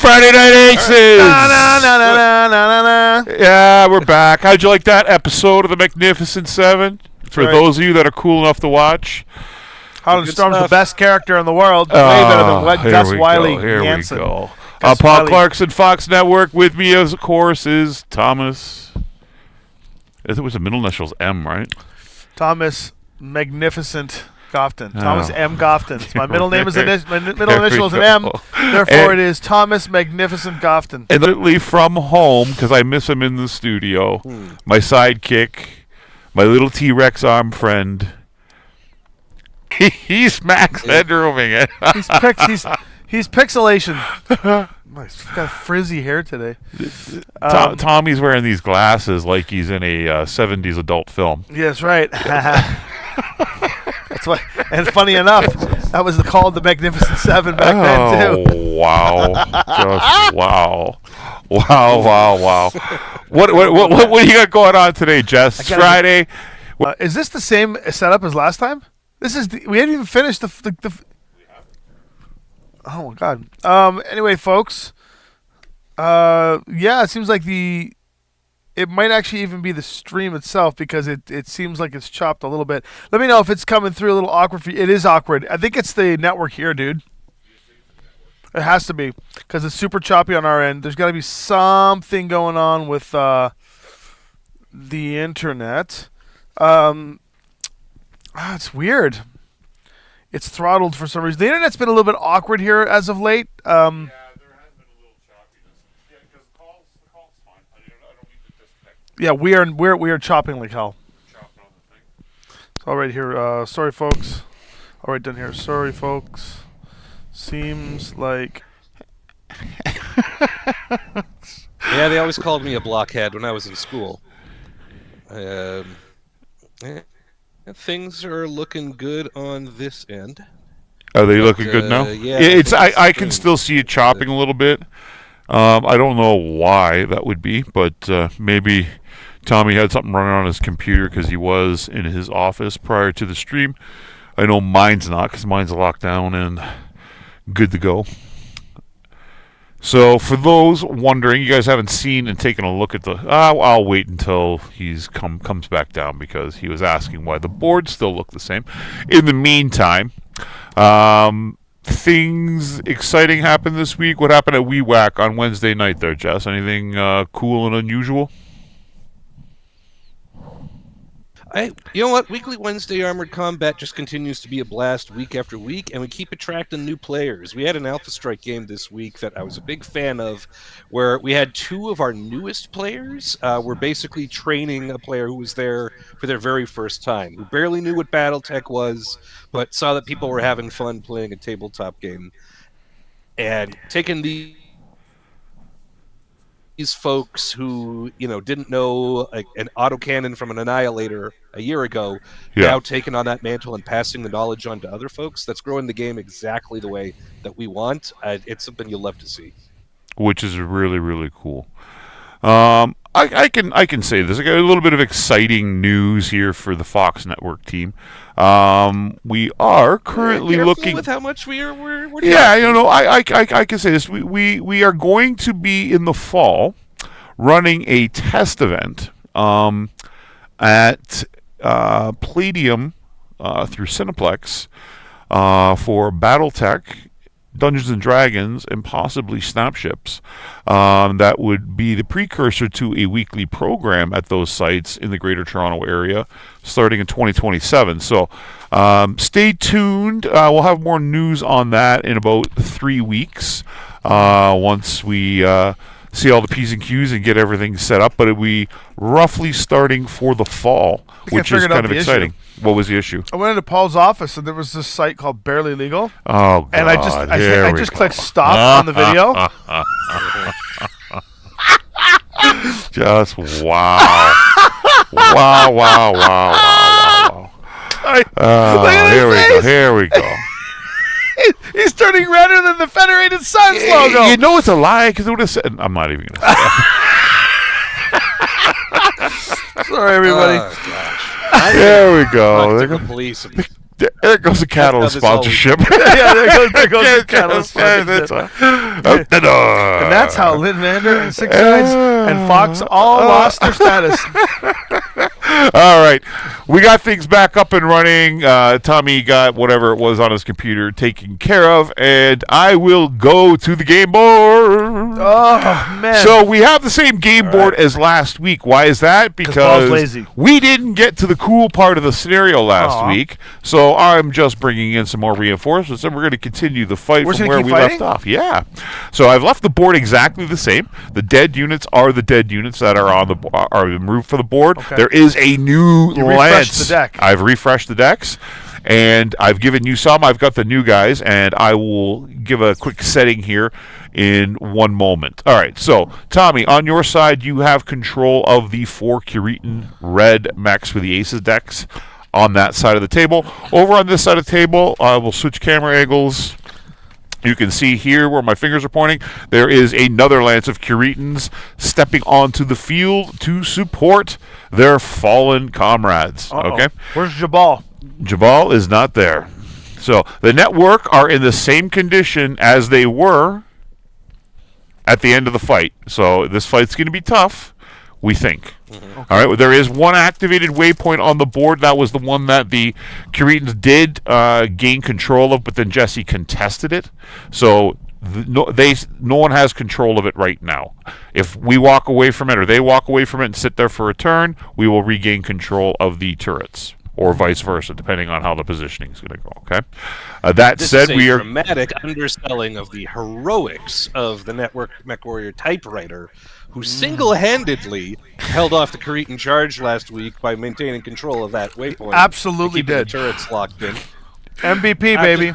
Friday Night Aces! Na-na-na-na-na-na-na. Yeah, we're back. How'd you like that episode of the Magnificent Seven? For Right. those of you that are cool enough to watch. Holland Good Storm's stuff. the best character in the world. Way better than Here Gus we Wiley. go. Here Jansen. we go. Gus Paul Wiley. Clarkson, Fox Network. With me, of course, is Thomas. It was the middle initials M, right? Thomas Magnificent Gofton. Oh. Thomas M. Gofton. My middle name is my middle There we initial is an go. M. Therefore, And- it is Thomas Magnificent Gofton. And literally from home, because I miss him in the studio, my sidekick, my little T-Rex arm friend. He's Max Headrooming it. He's pixelation. He's got frizzy hair today. Tommy's wearing these glasses like he's in a 70s adult film. Yes, right. That's why. And funny enough, that was called the Magnificent Seven back then too. Wow. Just wow. Wow. What do you got going on today, Jess? It's Friday. Is this the same setup as last time? This is we hadn't even finished the Oh my god. Anyway, folks. Yeah, it seems like it might actually even be the stream itself because it seems like it's chopped a little bit. Let me know if it's coming through a little awkward for you. It is awkward. I think it's the network here, dude. It has to be because it's super choppy on our end. There's got to be something going on with the internet. It's weird. It's throttled for some reason. The internet's been a little bit awkward here as of late. Yeah, there has been a little choppiness. Yeah, because the call's fine. I don't need to disconnect. Yeah, we are chopping like hell. Chopping on the thing. All right here. Sorry, folks. All right, done here. Sorry, folks. Seems like Yeah, they always called me a blockhead when I was in school. Things are looking good on this end. Are they looking good now? Yeah, It's I think I it's can good. still see it chopping a little bit. I don't know why that would be, but maybe Tommy had something running on his computer because he was in his office prior to the stream. I know mine's not because mine's locked down and good to go. So for those wondering, you guys haven't seen and taken a look at the... I'll wait until he's comes back down because he was asking why the boards still look the same. In the meantime, things exciting happened this week. What happened at WeWhack on Wednesday night there, Jess? Anything cool and unusual? You know what? Weekly Wednesday Armored Combat just continues to be a blast week after week, and we keep attracting new players. We had an Alpha Strike game this week that I was a big fan of, where we had two of our newest players. We're basically training a player who was there for their very first time, who barely knew what BattleTech was, but saw that people were having fun playing a tabletop game. And taking these folks who, didn't know an autocannon from an annihilator a year ago, now taking on that mantle and passing the knowledge on to other folks, that's growing the game exactly the way that we want. It's something you'll love to see. Which is really, really cool. I can say this. I got a little bit of exciting news here for the Fox Network team. We are currently looking with how much we're yeah, I can say this. We are going to be in the fall running a test event at Palladium through Cineplex for BattleTech, Dungeons and Dragons, and possibly Snapships. That would be the precursor to a weekly program at those sites in the Greater Toronto area starting in 2027. So stay tuned. We'll have more news on that in about 3 weeks once we see all the P's and Q's and get everything set up. But it'll be roughly starting for the fall, which is kind of exciting. What was the issue? I went into Paul's office and there was this site called Barely Legal. Oh, God. And I just clicked stop on the video. Just wow. Wow. Here we go. He's turning redder than the Federated Suns logo. You know it's a lie because it would have said... I'm not even going to say it. Sorry, everybody. Oh, gosh. There we go. To the police. There goes a Catalyst That's how this sponsorship. Yeah, there goes the Catalyst And that's how Lynn Vander and Six Guides and Fox all lost their status. All right, we got things back up and running. Tommy got whatever it was on his computer taken care of, and I will go to the game board. Oh, man. So we have the same game board as last week. Why is that? Paul's Because lazy. we didn't get to the cool part of the scenario last Aw. week, so I'm just bringing in some more reinforcements, and we're going to continue the fight We're from just where gonna we keep left fighting? off. Yeah. So I've left the board exactly the same. The dead units are the dead units that are on the are removed from the board. Okay. There is a new You refreshed lance. the deck. I've refreshed the decks, and I've given you some. I've got the new guys, and I will give a quick setting here in one moment. All right, so Tommy, on your side, you have control of the 4 Curitan red mechs for the Aces decks on that side of the table. Over on this side of the table, I will switch camera angles. You can see here where my fingers are pointing, there is another lance of Curitans stepping onto the field to support their fallen comrades. Uh-oh. Okay, Where's Jabal? Jabal is not there. So the network are in the same condition as they were at the end of the fight. So this fight's going to be tough, we think. All right, well, there is one activated waypoint on the board. That was the one that the Curitans did gain control of, but then Jesse contested it. So no one has control of it right now. If we walk away from it or they walk away from it and sit there for a turn, we will regain control of the turrets, or vice versa, depending on how the positioning is going to go. Okay. That This said, is a we are. dramatic underselling of the heroics of the Network MechWarrior typewriter, who single-handedly held off the Curitan charge last week by maintaining control of that waypoint. Absolutely and keeping did. the turrets locked in. MVP, baby.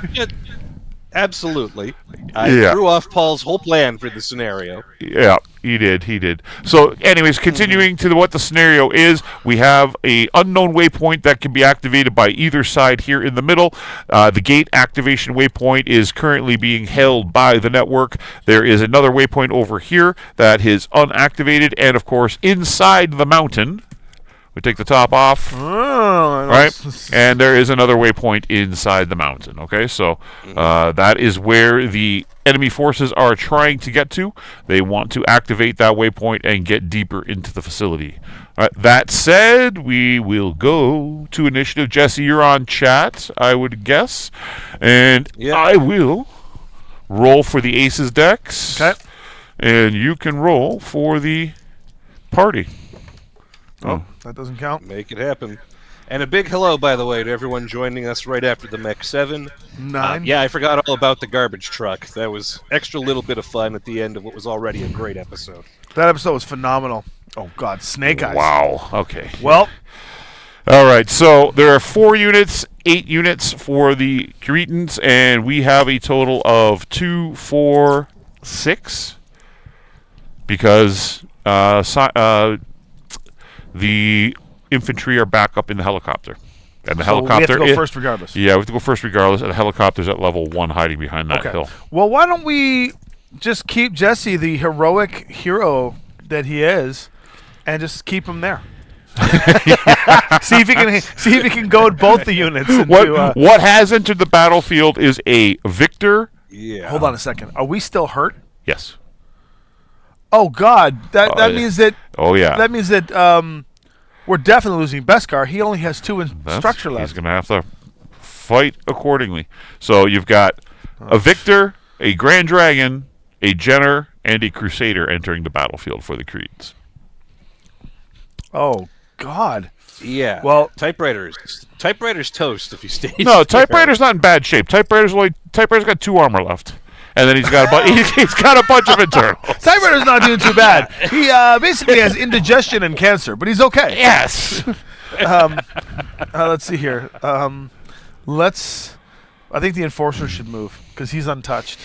Absolutely. Yeah. Threw off Paul's whole plan for the scenario. Yeah, he did. So, anyways, continuing to what the scenario is, we have a unknown waypoint that can be activated by either side here in the middle. The gate activation waypoint is currently being held by the network. There is another waypoint over here that is unactivated, and of course, inside the mountain, we take the top off. Oh, Right, and there is another waypoint inside the mountain. Okay, so that is where the enemy forces are trying to get to. They want to activate that waypoint and get deeper into the facility. All right, that said, we will go to initiative. Jesse, you're on chat, I would guess, and Yeah. I will roll for the Aces decks. Okay. And you can roll for the party. Oh, that doesn't count. Make it happen. And a big hello, by the way, to everyone joining us right after the Mech 7. 9. Yeah, I forgot all about the garbage truck. That was extra little bit of fun at the end of what was already a great episode. That episode was phenomenal. Oh, God. Snake Eyes. Wow. Okay. Well, All right, so there are 4 units, 8 units for the Curitans, and we have a total of 2, 4, 6, because the infantry are back up in the helicopter. And the so we have helicopter... to go first regardless. Yeah, we have to go first regardless, and the helicopter's at level 1 hiding behind that hill. Well, why don't we just keep Jesse, the heroic hero that he is, and just keep him there? see if he can goad both the units into, What has entered the battlefield is a victor. Yeah. Hold on a second. Are we still hurt? Yes. Oh God, that means that. Oh, yeah. That means that we're definitely losing Beskar. He only has 2 in structure left. He's going to have to fight accordingly. So you've got a victor, a Grand Dragon, a Jenner, and a Crusader entering the battlefield for the Creeds. Oh God. Yeah. Well, Typewriter's toast if he stays. No, Typewriter's not in bad shape. Typewriter's got 2 armor left. And then he's got a bunch of internals. Typewriter's not doing too bad. He basically has indigestion and cancer, but he's okay. Yes. Let's see here. I think the Enforcer should move because he's untouched.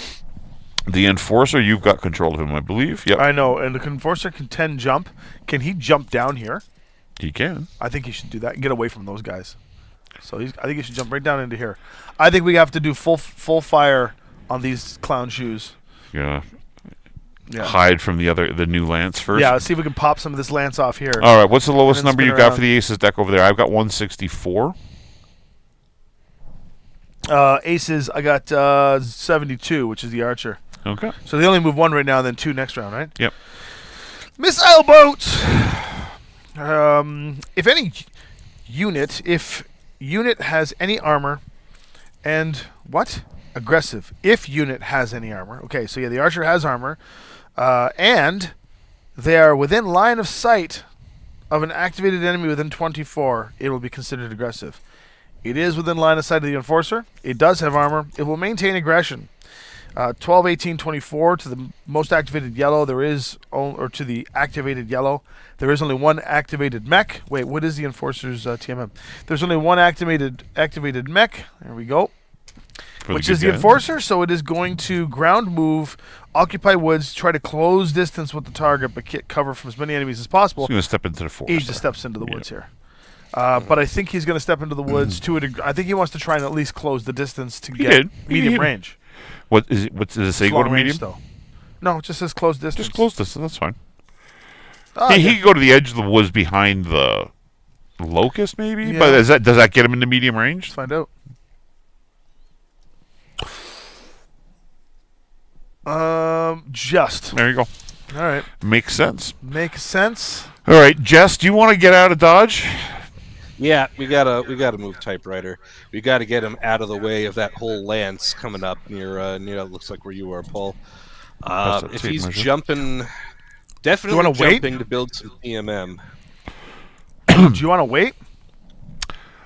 The Enforcer, you've got control of him, I believe. Yep. I know, and the Enforcer can 10 jump. Can he jump down here? He can. I think he should do that and get away from those guys. So I think he should jump right down into here. I think we have to do full fire on these clown shoes. Yeah. Yeah. Hide from the new lance first. Yeah, let's see if we can pop some of this lance off here. All right, what's the lowest And then number spin you got around. for the Aces deck over there? I've got 164. Aces, I got 72, which is the archer. Okay. So they only move 1 right now, and then 2 next round, right? Yep. Missile boats. If unit has any armor, and what? Aggressive. If unit has any armor. Okay, so yeah, the archer has armor, and they are within line of sight of an activated enemy within 24. It will be considered aggressive. It is within line of sight of the enforcer. It does have armor. It will maintain aggression. 12, 18, 24 to the most activated yellow. Or to the activated yellow. There is only 1 activated mech. Wait, what is the enforcer's TMM? There's only 1 activated mech. There we go. Which is the enforcer. So it is going to ground move, occupy woods, try to close distance with the target, but get cover from as many enemies as possible. He's going to step into the forest. He just steps into the woods here. But I think he's going to step into the woods to a degree. I think he wants to try and at least close the distance to get medium range. What is it? What does it say? Go to medium? Though. No, it just says close distance. Just close distance. That's fine. He could go to the edge of the woods behind the locust, maybe. Yeah. But does that get him into medium range? Let's find out. Just. There you go. All right. Makes sense. Makes sense. All right, Jess, do you want to get out of Dodge? Yeah, we gotta move typewriter. We gotta get him out of the way of that whole lance coming up near it looks like where you are, Paul. If he's jumping, definitely jumping to build some PMM. Do you want to wait?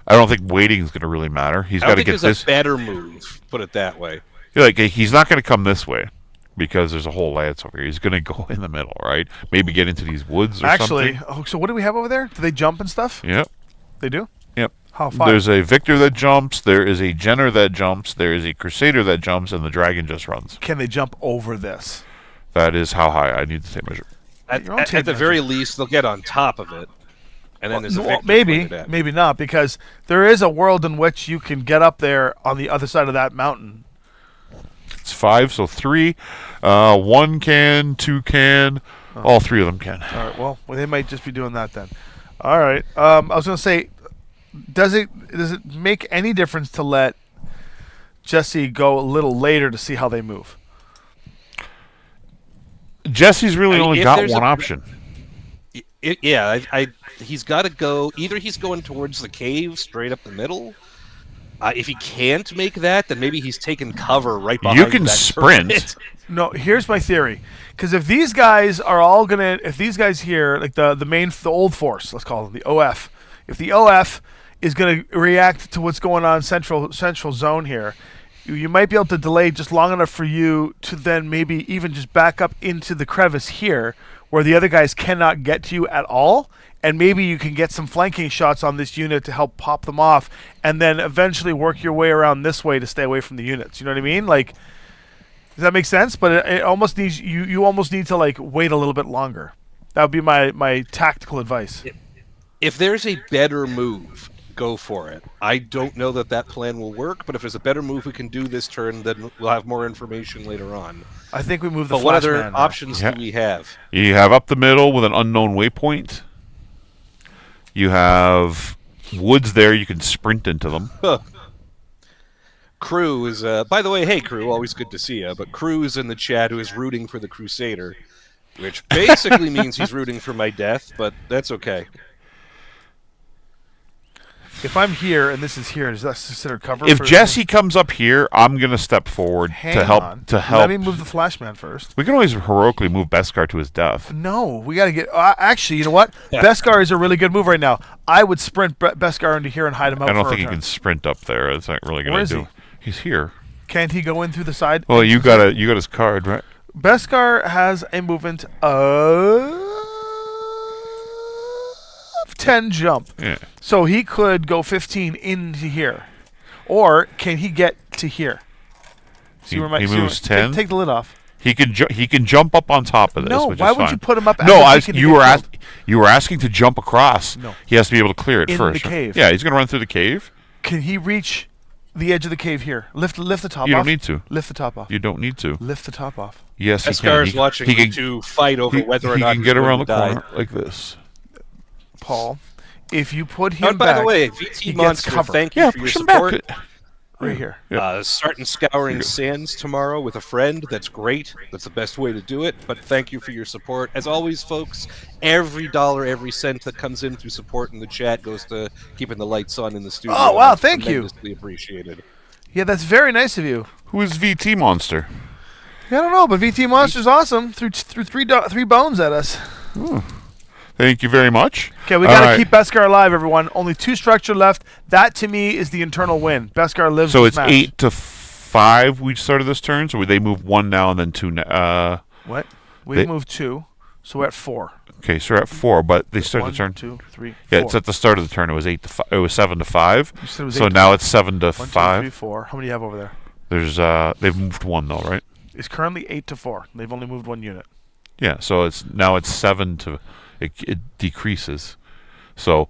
I don't think waiting is going to really matter. He's got to get this. There's a better move. Put it that way. He's not going to come this way because there's a whole lance over here. He's going to go in the middle, right? Maybe get into these woods or something. So what do we have over there? Do they jump and stuff? Yep. They do? Yep. How far? There's a Victor that jumps, there is a Jenner that jumps, there is a Crusader that jumps, and the Dragon just runs. Can they jump over this? That is how high. I need the tape measure. At the very least, they'll get on top of it. And then there's a Victor maybe not, because there is a world in which you can get up there on the other side of that mountain. It's 5, so 3. 1 can, 2 can, all 3 of them can. All right, well, they might just be doing that then. All right. I was going to say, does it make any difference to let Jesse go a little later to see how they move? Jesse's really only got one option. He's got to go. Either he's going towards the cave straight up the middle. If he can't make that, then maybe he's taking cover right behind. You can sprint. Turret. No, here's my theory. Because if these guys are all if these guys here, like the old force, let's call them the OF, if the OF is going to react to what's going on central zone here, you might be able to delay just long enough for you to then maybe even just back up into the crevice here, where the other guys cannot get to you at all, and maybe you can get some flanking shots on this unit to help pop them off, and then eventually work your way around this way to stay away from the units. You know what I mean? Like, does that make sense? But it almost needs you almost need to wait a little bit longer. That would be my tactical advice. If there's a better move, go for it. I don't know that plan will work, but if there's a better move we can do this turn, then we'll have more information later on. I think we move the But what other options do we have? You have up the middle with an unknown waypoint. You have woods there. You can sprint into them. Crew is, by the way, hey Crew, always good to see you. But Crew is in the chat who is rooting for the Crusader, which basically means he's rooting for my death, but that's okay. If I'm here and this is here, is that considered cover? If Jesse comes up here, I'm going to step forward to help. Let me move the Flashman first. We can always heroically move Beskar to his death. No, we got to get... actually, you know what? Yeah. Beskar is a really good move right now. I would sprint Beskar into here and hide him out. I don't think he can sprint up there. It's not really going to do. He's here. Can't he go in through the side? Well, you got his card, right? Beskar has a movement of 10 jump. Yeah. So he could go 15 into here. Or can he get to here? He moves 10. Take the lid off. He can jump up on top of this. No, which why is would fine. you put him up? No, you were asking to jump across. No, he has to be able to clear it first. In the cave. Yeah, he's going to run through the cave. Can he reach the edge of the cave here? Lift the top off. You don't need to. Lift the top off. You don't need to. Lift the top off. Yes, he Beskar can. is watching you two fight over whether or not he can get around the corner like this. Paul, if you put him by back, the way, VT he Monster, gets cover. thank you for your support. Right here. Yeah. Starting scouring sands tomorrow with a friend. That's great. That's the best way to do it. But thank you for your support. As always, folks, every dollar, every cent that comes in through support in the chat goes to keeping the lights on in the studio. Oh, wow, That's thank you. tremendously appreciated. Yeah, that's very nice of you. Who is VT Monster? Yeah, I don't know, but VT Monster's awesome. Threw three bones at us. Thank you very much. Okay, we got to keep Beskar alive, everyone. Only 2 structure left. That, to me, is the internal win. Beskar lives So this it's match. 8-5 we started this turn, so they move 1 now and then 2 What? We moved 2, so we're at 4. Okay, so we're at 4, but they started 1, the turn. 2, 3, 4. Yeah, it's at the start of the turn. It was 8-5. It was 7-5. You said it was So 8 now it's 7-5. 1, 2, 3, 4. How many do you have over there? There's they've moved 1 though, right? It's currently 8-4. They've only moved 1 unit. Yeah, so it's 7 to it decreases. So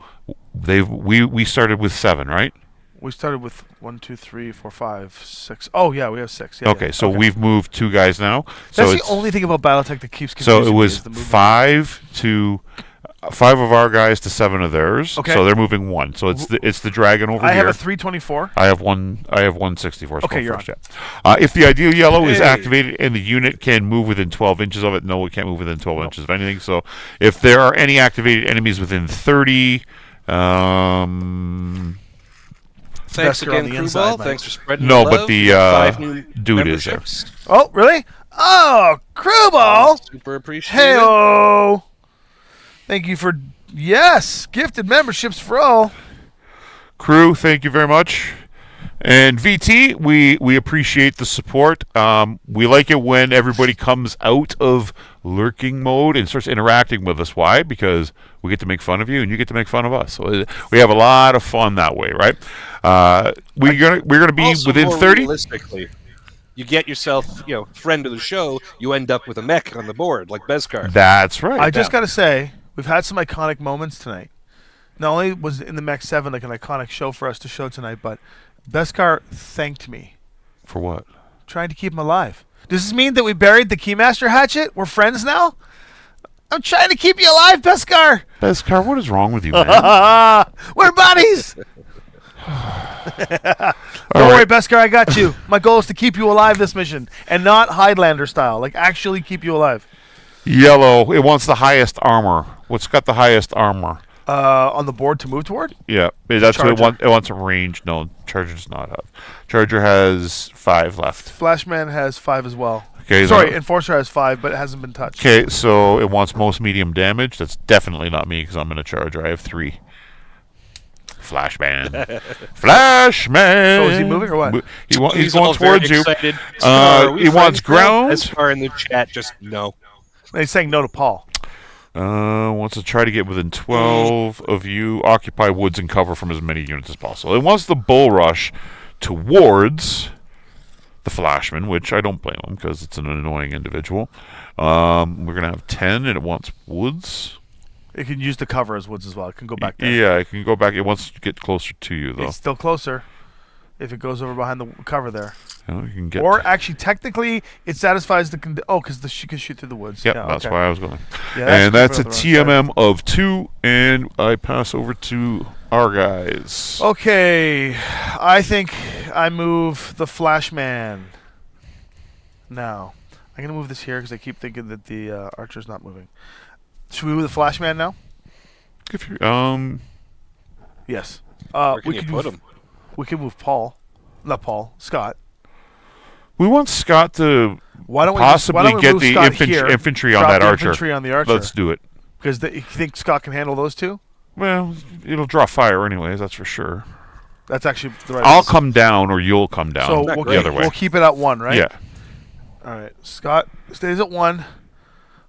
we started with 7, right? We started with 1, 2, 3, 4, 5, 6. Oh yeah, we have 6. Yeah, Okay, yeah. so we've moved 2 guys now. So That's it's, the only thing about BattleTech that keeps so confusing it me was is the movement. 5 of our guys to 7 of theirs. Okay. So they're moving 1. So it's the dragon over I here. have a 324. I have 164. Okay, you're first, yeah. If the ideal yellow is Hey. activated and the unit can move within 12 inches of it, no, it can't move within 12 inches of anything. So if there are any activated enemies within 30, Thanks Beskar again, on the Crewball. inside, Mike. Thanks for spreading No, the but love. the, 5 new dude is there. memberships. Oh, really? Oh, Crewball. Super appreciated. Hey-oh. Thank you for, yes, gifted memberships for all. crew, thank you very much. And VT, we appreciate the support. We like it when everybody comes out of lurking mode and starts interacting with us. Why? Because we get to make fun of you and you get to make fun of us. So we have a lot of fun that way, right? We're gonna be Also, within more 30. Realistically, you get yourself, friend of the show. You end up with a mech on the board like Beskar. That's right. I just got to say, we've had some iconic moments tonight. Not only was in the Mech 7 like an iconic show for us to show tonight, but Beskar thanked me. For what? Trying to keep him alive. Does this mean that we buried the Keymaster hatchet? We're friends now? I'm trying to keep you alive, Beskar! Beskar, what is wrong with you, man? We're buddies! Don't worry, Beskar, I got you. My goal is to keep you alive this mission, and not Highlander style. Like, actually keep you alive. Yellow, it wants the highest armor. What's got the highest armor? On the board to move toward? Yeah, that's what it Charger. wants. It wants a range. No, Charger does not have. Charger has 5 left. Flashman has 5 as well. Okay. Sorry, Enforcer has 5, but it hasn't been touched. Okay, so it wants most medium damage. That's definitely not me because I'm in a Charger. I have 3. Flashman. Flashman. So is he moving or what? He's going towards you. Excited. He wants ground. Beskar in the chat, just no. He's saying no to Paul. Wants to try to get within 12 of you. Occupy woods and cover from as many units as possible. It wants the bull rush towards the Flashman, which I don't blame him because it's an annoying individual. We're going to have 10, and it wants woods. It can use the cover as woods as well. It can go back there. Yeah, it can go back. It wants to get closer to you, though. It's still closer if it goes over behind the cover there. You can get Or actually, technically, it satisfies the because she can shoot through the woods. Yep, Yeah, that's okay. why I was going. Yeah, And that's a creeping on the wrong TMM of 2, and I pass over to our guys. side. Okay, I think I move the Flashman. Now, I'm gonna move this here because I keep thinking that the Archer's not moving. Should we move the Flashman now? If you, Yes. Where can we you could put move, him? We can move Paul. Not Paul. Scott. we want Scott to Why don't we possibly get move the Scott here, infantry on drop that the archer. Infantry on the Archer. Let's do it. Because you think Scott can handle those two? Well, it'll draw fire anyways, that's for sure. That's actually the right. I'll answer. come down or you'll come down So Not we'll the great. other way. We'll keep it at 1, right? Yeah. All right. Scott stays at 1.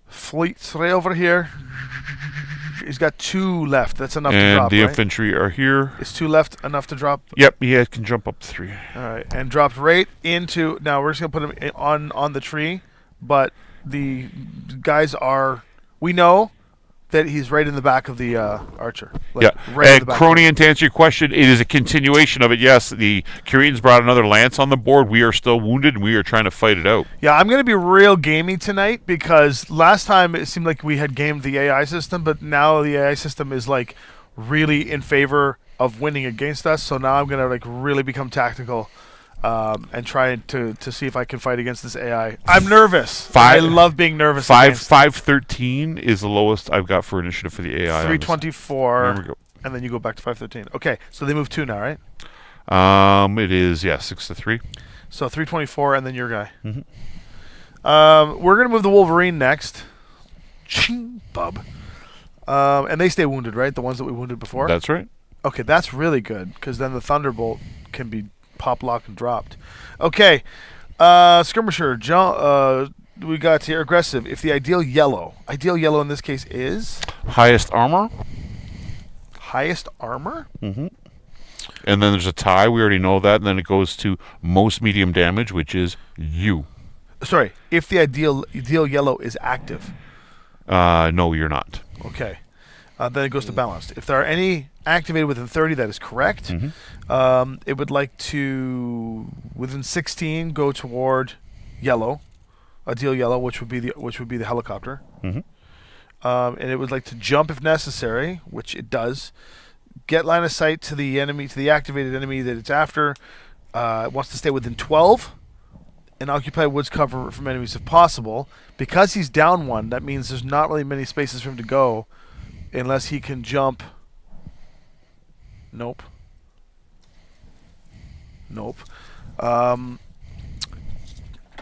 Fleet's right over here. He's got 2 left. That's enough to And drop, the right? infantry are here. Is 2 left enough to drop? Yep, he can jump up 3. All right. And dropped right into... Now, we're just going to put him on the tree. But the guys are... We know that he's right in the back of the Archer. Like, Yeah. Right in And the back. Cronian, to answer your question, it is a continuation of it. Yes, the Koreans brought another lance on the board. We are still wounded, and we are trying to fight it out. Yeah, I'm going to be real gamey tonight because last time it seemed like we had gamed the AI system, but now the AI system is like really in favor of winning against us. So now I'm going to like really become tactical and try to see if I can fight against this AI. I'm nervous. I Five- love being nervous. 513 is the lowest I've got for initiative for the AI. on this. 324, There we go. and then you go back to 513. Okay, so they move 2 now, right? It is 6-3. So 324, and then your guy. Mhm. We're gonna move the Wolverine next. Ching, bub. And they stay wounded, right? The ones that we wounded before. That's right. Okay, that's really good because then the Thunderbolt can be pop, lock, and dropped. Okay, skirmisher. We got here aggressive. If the ideal yellow in this case is Highest armor. highest armor. Mm-hmm. And then there's a tie. We already know that. And then it goes to most medium damage, which is you. Sorry, if the ideal yellow is active. No, you're not. Okay. Then it goes to balanced. If there are any activated within 30, that is correct. Mm-hmm. It would like to within 16 go toward yellow, ideal yellow, which would be the helicopter. Mm-hmm. And it would like to jump if necessary, which it does. Get line of sight to the enemy, to the activated enemy that it's after. It wants to stay within 12 and occupy woods cover from enemies if possible. Because he's down 1, that means there's not really many spaces for him to go unless he can jump. Nope.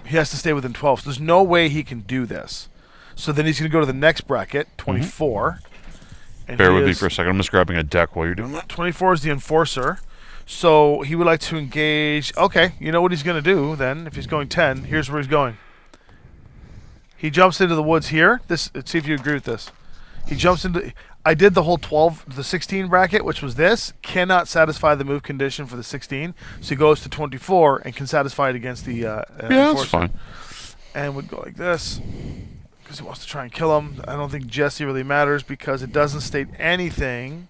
He has to stay within 12, so there's no way he can do this. So then he's going to go to the next bracket, 24. And Bear he with me is- for a second. I'm just grabbing a deck while you're doing that. 24 is the enforcer. So he would like to engage. Okay, you know what he's going to do then. If he's going 10, here's where he's going. He jumps into the woods here. Let's see if you agree with this. He jumps into. I did the whole 12, the 16 bracket, which was this. Cannot satisfy the move condition for the 16. So he goes to 24 and can satisfy it against the Yeah, enforcer. that's fine. And would go like this. Because he wants to try and kill him. I don't think Jesse really matters because it doesn't state anything.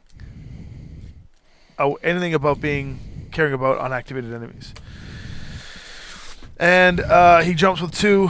Anything about caring about unactivated enemies. And he jumps with 2.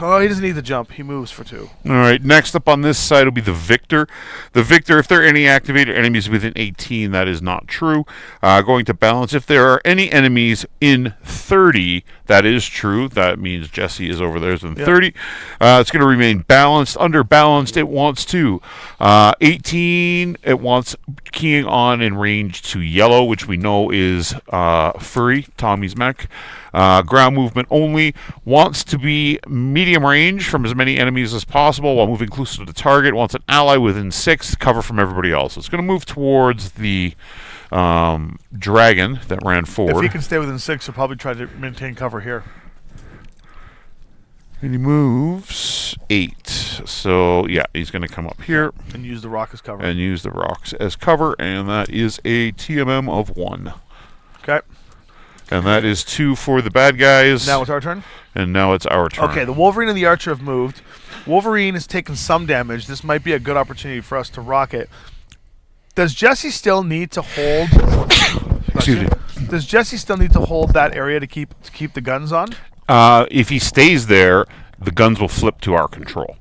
Oh, he doesn't need the jump. He moves for 2. All right, next up on this side will be the Victor. The Victor, if there are any activated enemies within 18, that is not true. Going to balance, if there are any enemies in 30, that is true. That means Jesse is over there in 30. It's going to remain balanced. Under balanced, it wants 2. 18, it wants keying on in range to yellow, which we know is Furry, Tommy's mech. Ground movement only, wants to be medium range from as many enemies as possible while moving closer to the target, wants an ally within 6 to cover from everybody else. So it's going to move towards the dragon that ran forward. If he can stay within 6, he'll probably try to maintain cover here. And he moves 8. So, yeah, he's going to come up here And use the rock as cover. and use the rocks as cover, and that is a TMM of 1. Okay. And that is 2 for the bad guys. Now it's our turn? And now it's our turn. Okay, the Wolverine and the Archer have moved. Wolverine has taken some damage. This might be a good opportunity for us to rock it. Does Jesse still need to hold... Excuse me. Does Jesse still need to hold that area to keep the guns on? If he stays there, the guns will flip to our control.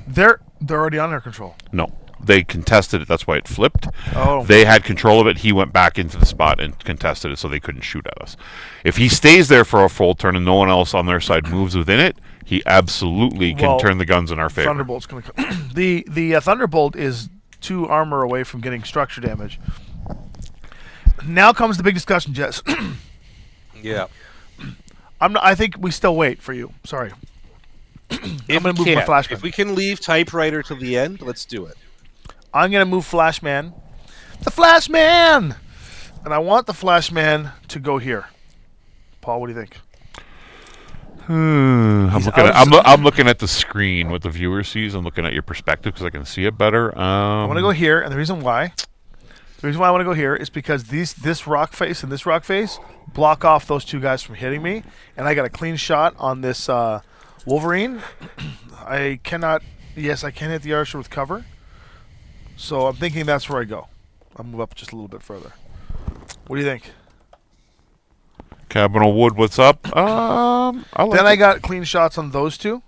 They're already on their control. No. They contested it. That's why it flipped. Oh. They had control of it. He went back into the spot and contested it, so they couldn't shoot at us. If he stays there for a full turn and no one else on their side moves within it, he absolutely can turn the guns in our favor. Thunderbolt's going to come. The Thunderbolt is 2 armor away from getting structure damage. Now comes the big discussion, Jess. Yeah. I think we still wait for you. Sorry. I'm going to move my Flashman. If we can leave typewriter till the end, let's do it. I'm going to move Flashman. The Flashman! And I want the Flashman to go here. Paul, what do you think? I'm looking at the screen, what the viewer sees. I'm looking at your perspective because I can see it better. I want to go here, and the reason why I want to go here is because this rock face and this rock face block off those 2 guys from hitting me, and I got a clean shot on this Wolverine. I can hit the Archer with cover. So I'm thinking that's where I go. I'll move up just a little bit further. What do you think? Cabin of Wood, what's up? I got clean shots on those 2,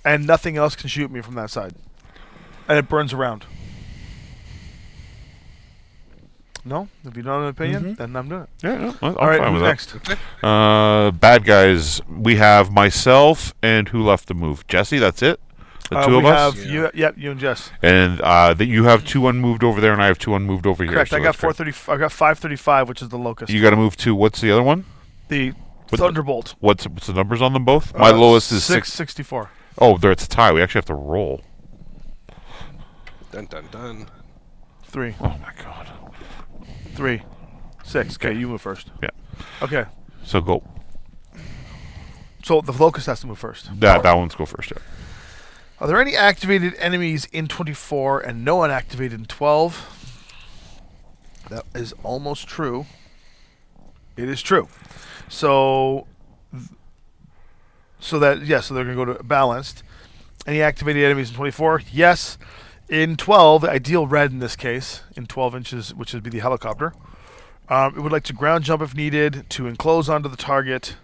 and nothing else can shoot me from that side. And it burns around. No? If you don't have an opinion, then I'm doing it. Yeah, no, I'm All right, fine who's with next? that. Bad guys. We have myself and who left to move? Jesse, that's it? The two of we us? have you, you and Jess. And that you have 2 unmoved over there and I have 2 unmoved over here. Correct. So I got 430. I got 535, which is the locust. You got to move to, what's the other one? The Thunderbolt. What's the numbers on them both? My lowest is 664. Oh, there it's a tie. We actually have to roll. Dun dun dun. 3. Oh my god. 3. 6. Okay, you move first. Yeah. Okay. So go. So the locust has to move first. That one's go first. Yeah. Are there any activated enemies in 24 and no unactivated in 12? That is almost true. It is true. So they're going to go to balanced. Any activated enemies in 24? Yes. In 12, the ideal red in this case, in 12 inches, which would be the helicopter. It would like to ground jump if needed, to enclose onto the target.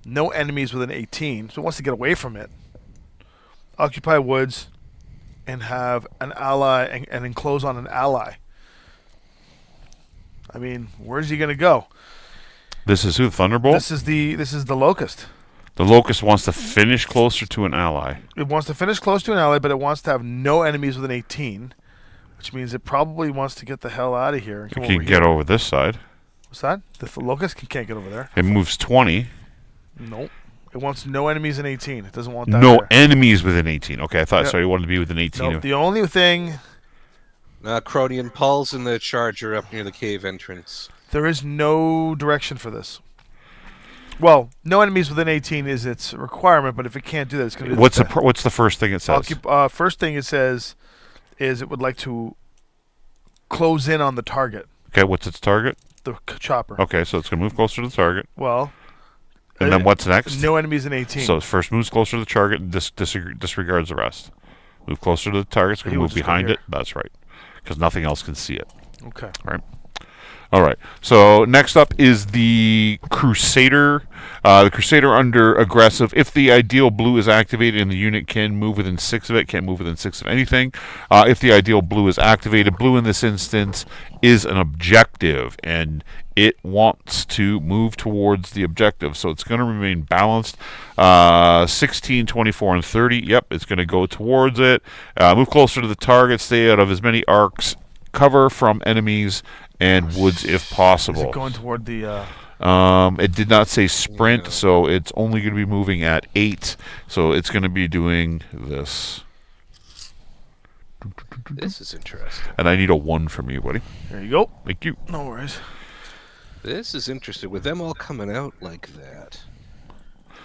No enemies within 18. So it wants to get away from it. Occupy woods and have an ally and enclose on an ally. I mean, where's he going to go? This is who? Thunderbolt? This is the locust. The locust wants to finish closer to an ally. It wants to finish close to an ally, but it wants to have no enemies within 18, which means it probably wants to get the hell out of here. And It come can over get here. over this side. What's that? The locust can't get over there. It moves 20. Nope. It wants no enemies in 18. It doesn't want that. No there. enemies within 18. Okay, I thought Yep. so. You wanted to be within 18. Nope. The only thing, Crony and Paul's in the Charger up near the cave entrance. there is no direction for this. Well, no enemies within 18 is its requirement, but if it can't do that, it's going to. What's the first thing it says? First thing it says is it would like to close in on the target, Okay, what's its target? the chopper. Okay, so it's going to move closer to the target. Well, And then what's next? no enemies in 18. So it first moves closer to the target and disregards the rest. Move closer to the target. It's going He to will move just go behind here. it. That's right. Because nothing else can see it. Okay. Right. All right. So next up is the Crusader. The Crusader under aggressive. If the ideal blue is activated and the unit can move within 6 of it, can't move within 6 of anything. If the ideal blue is activated, blue in this instance is an objective, and it wants to move towards the objective. So it's going to remain balanced. 16, 24, and 30. Yep, it's going to go towards it. Move closer to the target. Stay out of as many arcs. Cover from enemies and woods if possible. Is it going toward the? It did not say sprint, so it's only going to be moving at 8. So it's going to be doing this. This is interesting. And I need a 1 from you, buddy. There you go. Thank you. No worries. This is interesting. With them all coming out like that,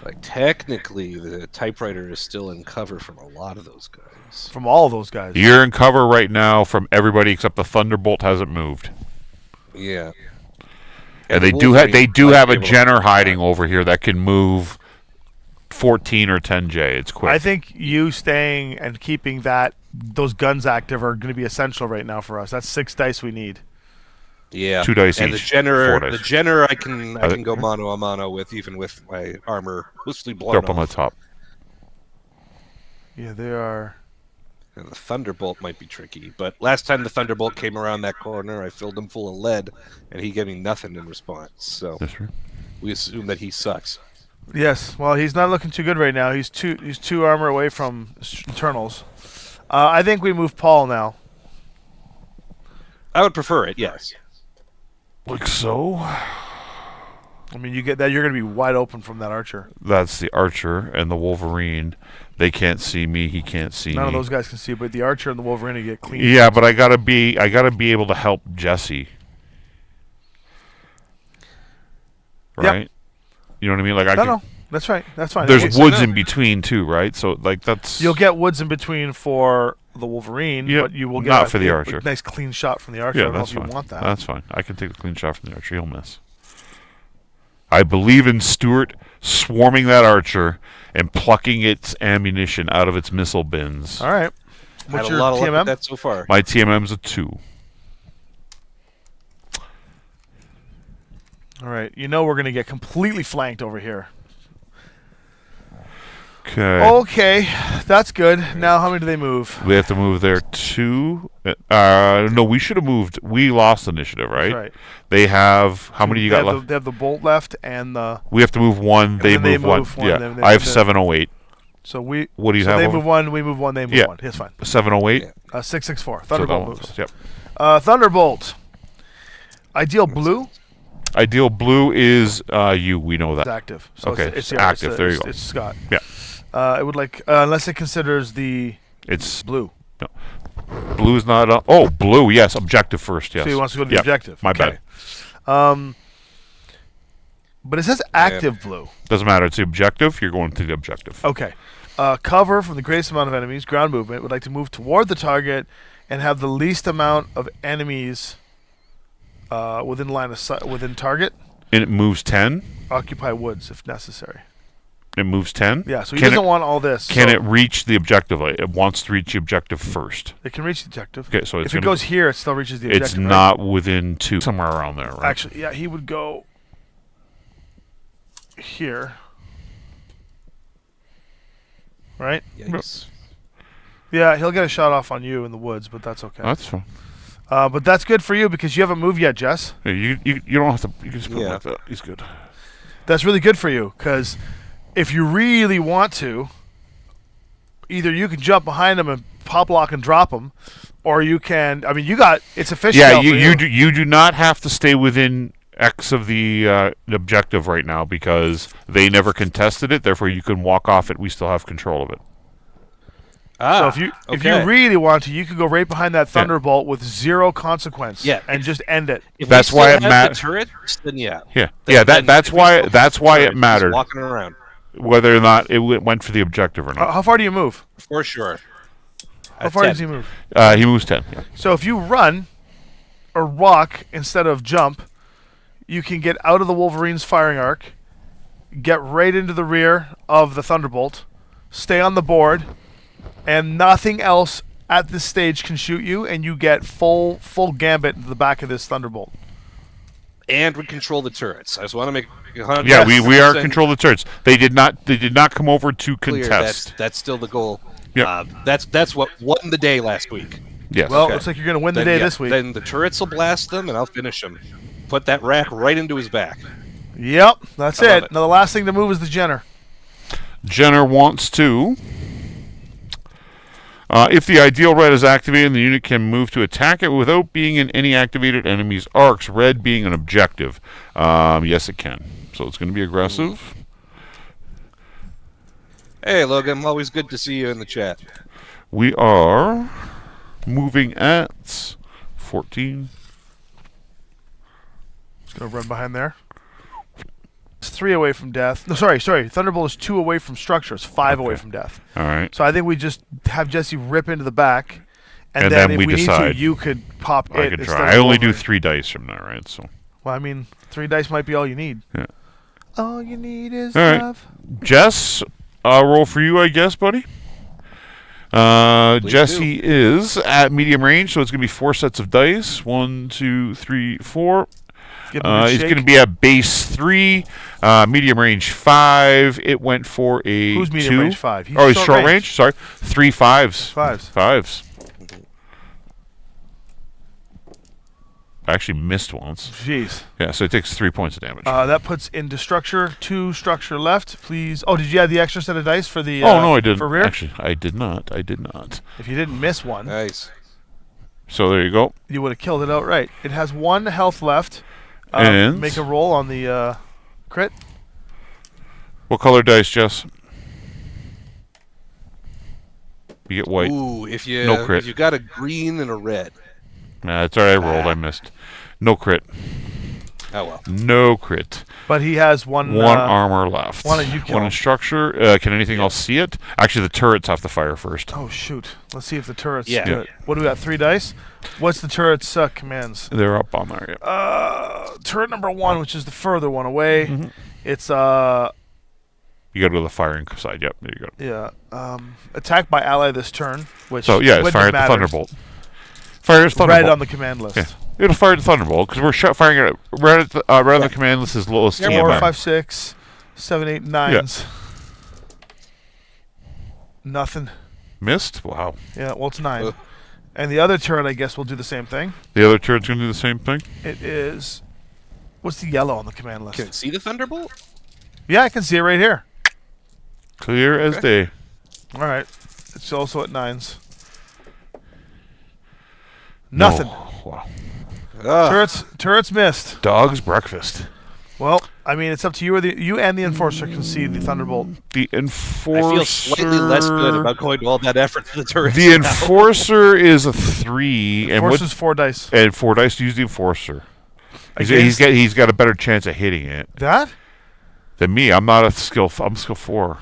like technically the typewriter is still in cover from a lot of those guys. From all those guys. You're in cover right now from everybody except the Thunderbolt hasn't moved. Yeah. And the they do Wolverine have might a be able to- Jenner hiding over here that can move 14 or 10J. It's quick. I think you staying and keeping those guns active are going to be essential right now for us. That's 6 dice we need. Yeah. 2 dice and each. the Jenner, 4 dice. the Jenner, I can go mano a mano with, even with my armor loosely blown They're up on the off. top. Yeah, they are. And the Thunderbolt might be tricky, but last time the Thunderbolt came around that corner, I filled him full of lead, and he gave me nothing in response. So That's right. we assume that he sucks. Yes. Well, he's not looking too good right now. He's two armor away from internals. I think we move Paul now. I would prefer it, yes. Like so. I mean, you get that. You're going to be wide open from that archer. That's the Archer and the Wolverine. They can't see me. He can't see None me. of those guys can see, but the archer and the Wolverine to get clean. Yeah, but I gotta be able to help Jesse. Right? You know what I mean? Like No, that's right. That's fine. There's Okay, woods in between too, right? So like that's You'll get woods in between for the Wolverine, Yep, but you will get not for the archer. a nice clean shot from the archer. yeah, I don't know that's if you fine. want that. That's fine. I can take the clean shot from the Archer. He'll miss. I believe in Stuart swarming that Archer and plucking its ammunition out of its missile bins. All right. Had What's a your lot of luck TMM? with that so far. My TMM's a 2. All right. You know we're going to get completely flanked over here. Okay, that's good. Now, how many do they move? We have to move there 2. No, we should have moved. We lost initiative, right? That's right. They have how many you got left? They have the bolt left and the. We have to move 1. They then move 1. Yeah, then I have they- 708. So we. What do you so have? they over? move 1. We move 1. They move 1. It's fine. 708. 664. So Thunderbolt that moves. Yep. Thunderbolt. Ideal blue. Ideal blue is you. We know It's that. active. So Okay, it's active. There you go. It's Scott. Yeah. It would like unless it considers the It's blue. blue is not. Blue. Yes, objective first. Yes. So he wants to go to the Yep. objective. My Okay. bad. But it says active blue. Doesn't matter. It's the objective. You're going to the objective. Okay. Cover from the greatest amount of enemies. Ground movement. Would like to move toward the target and have the least amount of enemies within line of sight, within target. And it moves 10. Occupy woods if necessary. It moves 10. Yeah. So he Can doesn't it- want all this. Can so it reach the objective? It wants to reach the objective first. It can reach the objective. Okay, so it's If it gonna- goes here, it still reaches the objective. It's right? not within 2, somewhere around there, right? Actually, yeah, he would go here. Right? Yikes. Yeah, he'll get a shot off on you in the woods, but that's okay. That's fine. But that's good for you because you haven't moved yet, Jess. Yeah, you don't have to. You can just put him Yeah. like that. He's good. That's really good for you because if you really want to, either you can jump behind him and pop lock and drop him, or you can. I mean, it's efficient. Yeah, now for you do not have to stay within X of the objective right now because they never contested it. Therefore, you can walk off it. We still have control of it. So if you really want to, you could go right behind that thunderbolt with 0 consequence. Yeah, and just end it. If That's we why still it have mat- the turrets, then yeah. Yeah, Then- yeah. then That's if we why. still have That's the why turrets, it he's mattered walking around whether or not it went for the objective or not. How far do you move? for sure. How far does he move? He moves 10. Yeah. So if you run or walk instead of jump, you can get out of the Wolverine's firing arc, get right into the rear of the Thunderbolt, stay on the board, and nothing else at this stage can shoot you, and you get full gambit into the back of this Thunderbolt. And we control the turrets. I just want to make 100% Yeah, we are control the turrets. They did not come over to clear. contest. That's still the goal. Yeah. That's what won the day last week. Yes. Well, Okay. looks like you're going to win the Then, day yeah, this week. Then the turrets will blast them, and I'll finish them. Put that rack right into his back. Yep, that's I love it. it. Now the last thing to move is the Jenner. Jenner wants to. If the ideal red is activated, the unit can move to attack it without being in any activated enemy's arcs, red being an objective. Yes, it can. So it's going to be aggressive. Hey, Logan. Always good to see you in the chat. We are moving at 14. Just going to run behind there. It's 3 away from death. No, sorry. Thunderbolt is 2 away from structure. It's 5 away from death. All right. So I think we just have Jesse rip into the back, and then if we we decide. need to, you could pop I it. could instead try. of I only do Wolverine. 3 dice from there, right? So, Well, I mean, 3 dice might be all you need. Yeah. All you need is All right. love. Jess, roll for you, I guess, buddy. Jesse is at medium range, so it's going to be 4 sets of dice. 1, 2, 3, 4. Give him a good He's shake. going to be at base 3, medium range 5. It went for a Who's medium 2. range 5? He's He's short range. Sorry, 3 5s. Fives. 5s. I actually missed once. Jeez. Yeah, so it takes 3 points of damage. That puts into structure 2 structure left. Please. Oh, did you add the extra set of dice for the? Oh no, I didn't. For rear. Actually, I did not. If you didn't miss one, Nice. So there you go. you would have killed it outright. It has 1 health left. And? Make a roll on the crit. What color dice, Jess? You get white. Ooh, if you No crit. if you got a green and a red. Nah, that's all right. I rolled. I missed. No crit. Oh well. No crit. But he has one. One armor left. one that you kill. One in structure. Can anything else see it? Actually, the turrets have to fire first. Oh shoot! Let's see if the turrets Yeah. do it. What do we got? 3 dice. What's the turret's commands? They're up on there. Yeah. Turret number 1, which is the further one away. Mm-hmm. It's You got to go to the firing side. Yep, there you go. yeah. Attacked by ally this turn. Which So yeah, it's wouldn't fire at the matter. thunderbolt. Fire at the thunderbolt. Red on the command list. Yeah. It'll fire at the thunderbolt because we're firing it right at the right on the command list as low as 4, TMR. 5, 6, 7, 8, 9s. Nothing. Missed? Wow. Yeah, well, it's 9. Ugh. And the other turret, I guess, will do the same thing. The other turn's going to do the same thing? It is... What's the yellow on the command list? Can it see the Thunderbolt? Yeah, I can see it right here. Clear as day. All right. It's also at 9s. Nothing. No. Wow. Turrets missed. Dog's breakfast. Well, I mean, it's up to you. Or you and the Enforcer can see the Thunderbolt. The Enforcer... I feel slightly less good about going to all that effort for the turret. The Enforcer is a 3. Enforcer's 4 dice. And 4 dice to use the Enforcer. Against- He's got a better chance of hitting it That? than me. I'm not a skill... I'm skill 4.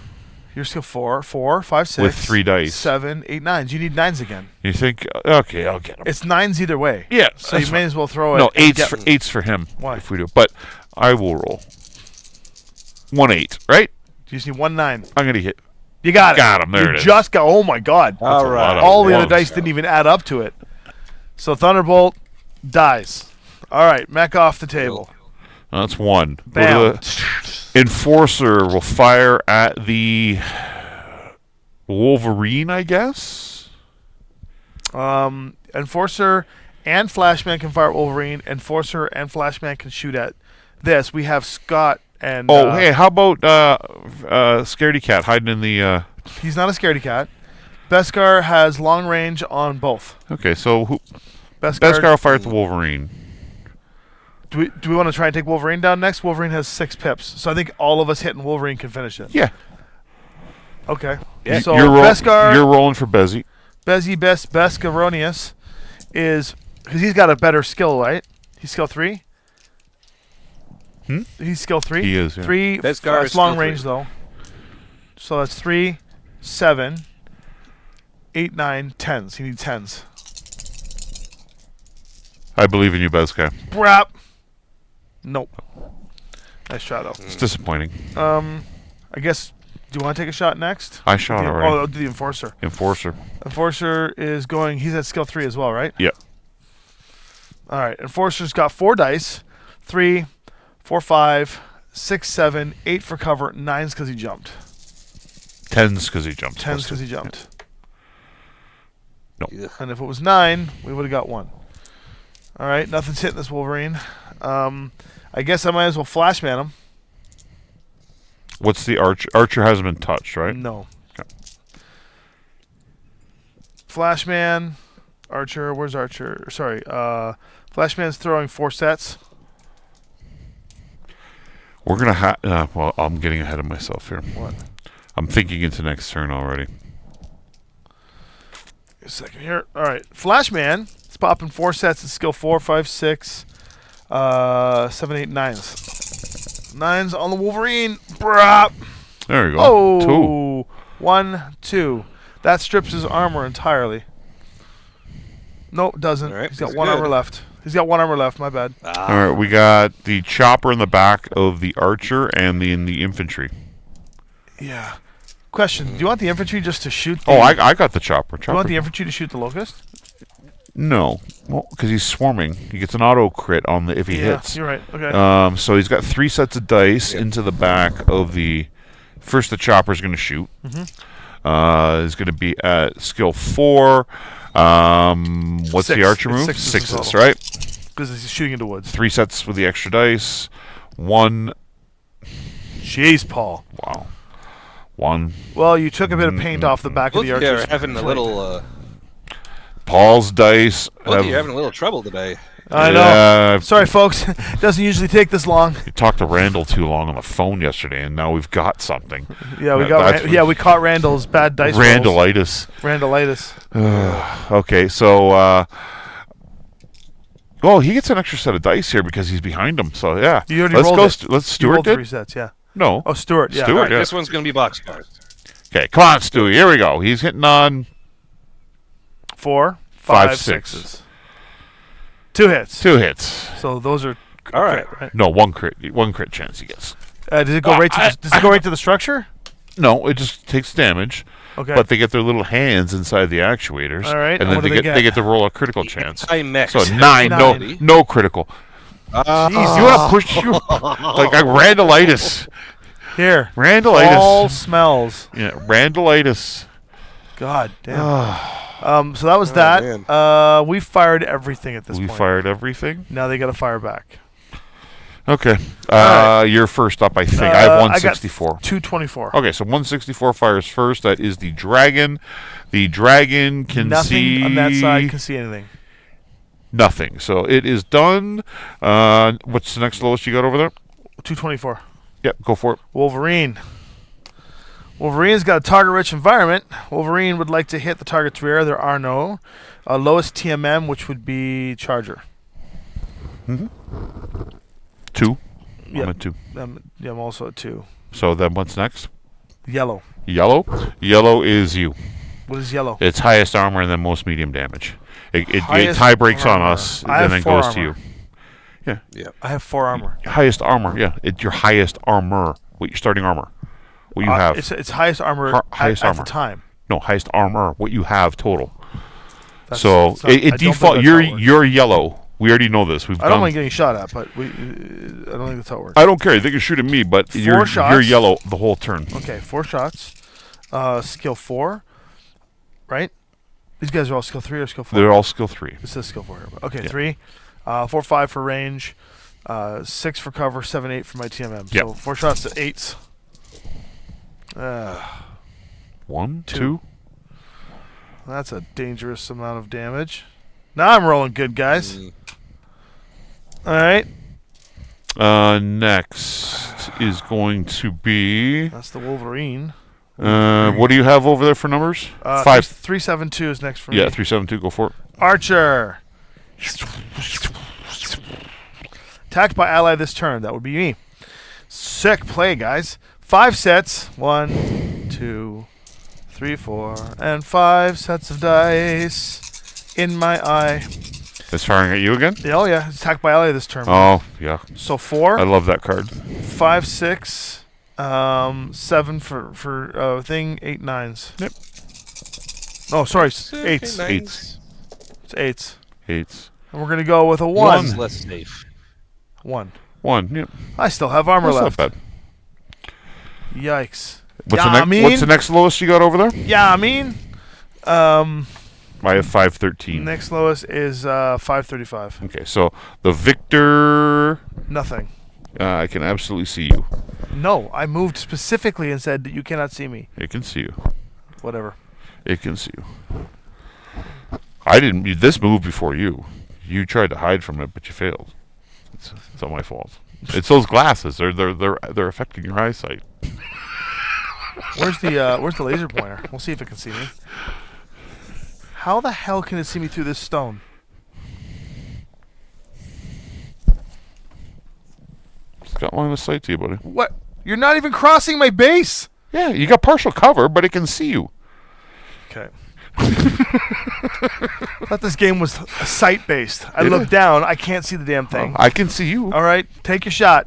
You're skill 4, 5, 6. With 3 dice. 7, 8, 9s. You need 9s again. You think, okay, I'll get him. It's 9s either way. Yeah. So you may as well throw it. No, and eight's for him. Why? If we do. But I will roll. 1 8, right? You just need 1 9. I'm going to hit. You got it. Got him. There you it is. just got. Oh my God. All a lot right. of All the other ones. dice didn't even add up to it. So Thunderbolt dies. All right, mech off the table. That's 1. Bam. The Enforcer will fire at the Wolverine, I guess? Enforcer and Flashman can fire at Wolverine. Enforcer and Flashman can shoot at this. We have Scott and... Hey, how about Scaredy Cat hiding in the... He's not a scaredy cat. Beskar has long range on both. Okay, so Beskar Beskar will fire at the Wolverine. Do we want to try and take Wolverine down next? Wolverine has 6 pips. So I think all of us hitting Wolverine can finish it. Yeah. Okay. Yeah. So You're Beskar... rolling for Bezzy. Bescaronius is... Because he's got a better skill, right? He's skill 3? He's skill 3? He is, yeah. 3. Beskar That's is long skill range, 3. though. So that's 3, 7, 8, 9, 10s. He needs 10s. I believe in you, Beskar. Brap! Nope. Nice shot, though. It's disappointing. I guess... Do you want to take a shot next? I shot already. Oh, I'll do the Enforcer. Enforcer. Enforcer is going... He's at skill 3 as well, right? Yep. All right. Enforcer's got 4 dice. 3, 4, 5, 6, 7, 8 for cover. 9's because he jumped. 10's because he jumped. 10's because he jumped. No. And if it was 9, we would have got 1. All right. Nothing's hitting this Wolverine. I guess I might as well Flashman him. What's the Archer? Archer hasn't been touched, right? No. Okay. Flashman, Archer. Where's Archer? Sorry. Flashman's throwing 4 sets. We're going to well, I'm getting ahead of myself here. What? I'm thinking into next turn already. A second here. All right. Flashman is popping 4 sets at skill 4, 5, 6, 7, 8, 9s. 9s on the Wolverine. Brap. There you go. Oh. 2. 1, 2. That strips his armor entirely. Nope, doesn't. All right, He's got that's 1 good. armor left. He's got 1 armor left. My bad. All right, we got the chopper in the back of the Archer and in the infantry. Yeah. Question: do you want the infantry just to shoot? The, Oh, I got the chopper. Do you want the infantry to shoot the locust? No, well, because he's swarming. He gets an auto crit on the if he hits. You're right. Okay. So he's got 3 sets of dice into the back of the. First, the chopper's going to shoot. Is going to be at skill 4. What's 6. the Archer It's move? 6 is the 6, total. right? Because he's shooting into woods. 3 sets with the extra dice. 1. Jeez, Paul. Wow. 1. Well, you took a bit of paint off the back of Both the of you are Archer's having a plate. little. Paul's dice. Both of you are having a little trouble today. I know. Yeah, Sorry, folks. Doesn't usually take this long. we talked to Randall too long on the phone yesterday, and now we've got something. Yeah, we That's got. We caught Randall's bad dice rolls. Randallitis. Randallitis. Okay, so well, he gets an extra set of dice here because he's behind him. So yeah, You already let's rolled go. it. Let's You Stuart rolled did. 3 sets. Yeah. No. Oh, Stuart. Yeah. Stuart, All right, yeah. this one's going to be boxcar. Okay, come on, Stewie. Here we go. He's hitting on 4, 5, 5, 6. 6s. 2 hits. 2 hits. So those are. All right. Right. No, 1 crit chance he gets. Does it go right to? Does it go right to the structure? No, it just takes damage. Okay. But they get their little hands inside the actuators. All right, And and then what do they they get get? to roll a critical chance. I mix. So 9, Nine. no critical. Jeez, You want to push you like Randallitis. Here. Randallitis. All smells. Yeah, Randallitis. God damn. So that was that. Man. We fired everything at this We point. fired everything. Now they got to fire back. Okay. right. You're first up, I think. I have I got 164. 224. Okay, so 164 fires first. That is the dragon. The dragon can Nothing see on that side can see anything. nothing. So it is done. What's the next lowest you got over there? 224. Yep, go for it. Wolverine. Wolverine's got a target-rich environment. Wolverine would like to hit the target's rear. There are no. Lowest TMM, which would be Charger. 2. Yep. I'm at 2. Yeah, I'm also at 2. So then what's next? Yellow. Yellow. Yellow is you. What is yellow? It's highest armor and then most medium damage. It Highest tie breaks on armor. us I and have then 4 goes to you. armor. Yeah. I have 4 armor. Highest armor, yeah. It's your highest armor. What your starting armor. What you have. It's highest armor highest at armor. the time. No, highest armor. What you have total. That's- So it's not- I it don't default. think that's how it works. You're yellow. We already know this. We've I don't done. mind getting shot at, but I don't think that's how it works. I don't care. They can shoot at me, but 4 you're shots. yellow the whole turn. Okay, 4 shots. Skill 4, right? These guys are all skill 3 or skill 4? They're all skill 3. It says skill 4 here. Okay, Yeah. 3. 4, 5 for range. 6 for cover. 7, 8 for my TMM. Yep. So 4 shots to 8s. 1, 2. 2. That's a dangerous amount of damage. Now I'm rolling good, guys. All right. Next is going to be. That's the Wolverine. What do you have over there for numbers? 5. 372 is next for me. Yeah, 372. Go for it. Archer. Attacked by ally this turn. That would be me. Sick play, guys. 5 sets. 1, 2, 3, 4, and 5 sets of dice in my eye. It's firing at you again. Oh yeah, it's attacked by ally this turn. Oh yeah, So 4, I love that card. 5, 6, 7 for thing, 8 9s. Yep. Oh, sorry, 8s. Okay, Eights. It's 8s. 8s. And we're gonna go with a 1. One's less safe. 1. 1. Yep. I still have armor That's left. not bad. Yikes. What's Yeah, the I next? mean- What's the next lowest you got over there? Yeah, I mean, I have 513. next lowest is 535. Okay, so the victor. Nothing. I can absolutely see you. No, I moved specifically and said that you cannot see me. It can see you. Whatever. It can see you. I didn't. This moved before you. You tried to hide from it, but you failed. It's not my fault. It's those glasses. They're affecting your eyesight. Where's the laser pointer? We'll see if it can see me. How the hell can it see me through this stone? It's got line of sight to you, buddy. What? You're not even crossing my base. Yeah, you got partial cover, but it can see you. Okay. I thought this game was sight based. I It look is. down. I can't see the damn thing. I can see you. All right, take your shot.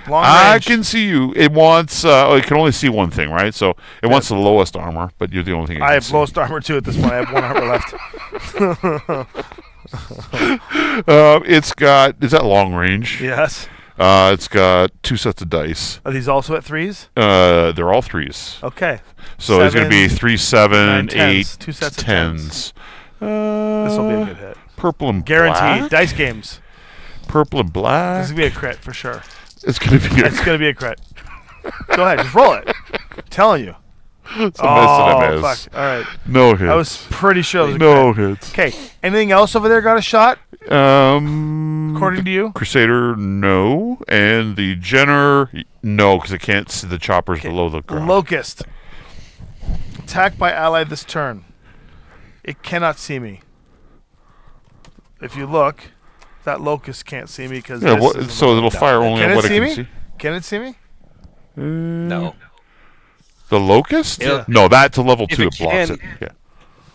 Long I range. can see you. It wants. It can only see one thing, right? So it wants the lowest armor, but you're the only thing. It I can have see. lowest armor too at this point. I have 1 armor left. It's got. Is that long range? Yes. It's got 2 sets of dice. Are these also at 3s? They're all 3s. Okay. So it's going to be 3, 7, 9, 8, 10s. 2 sets of 10s. This will be a good hit. Purple and Guaranteed. black. Dice games. Purple and This black. is going to be a crit for sure. It's going to be. It's going to be a crit. Go ahead. Just roll it. I'm telling you. It's a miss and a miss. Fuck. All right. No hits. I was pretty sure it was a no crit. hits. Okay. Anything else over there got a shot, according to you? Crusader, no, and the Jenner, no, because it can't see the choppers below the ground. Locust. Attacked by ally this turn. It cannot see me. If you look, that locust can't see me because Yeah, so it'll fire only Can on it what see it me? can see. Can it see me? No. The locust? Yeah. No, that's a level If 2. it It blocks can- it. Yeah,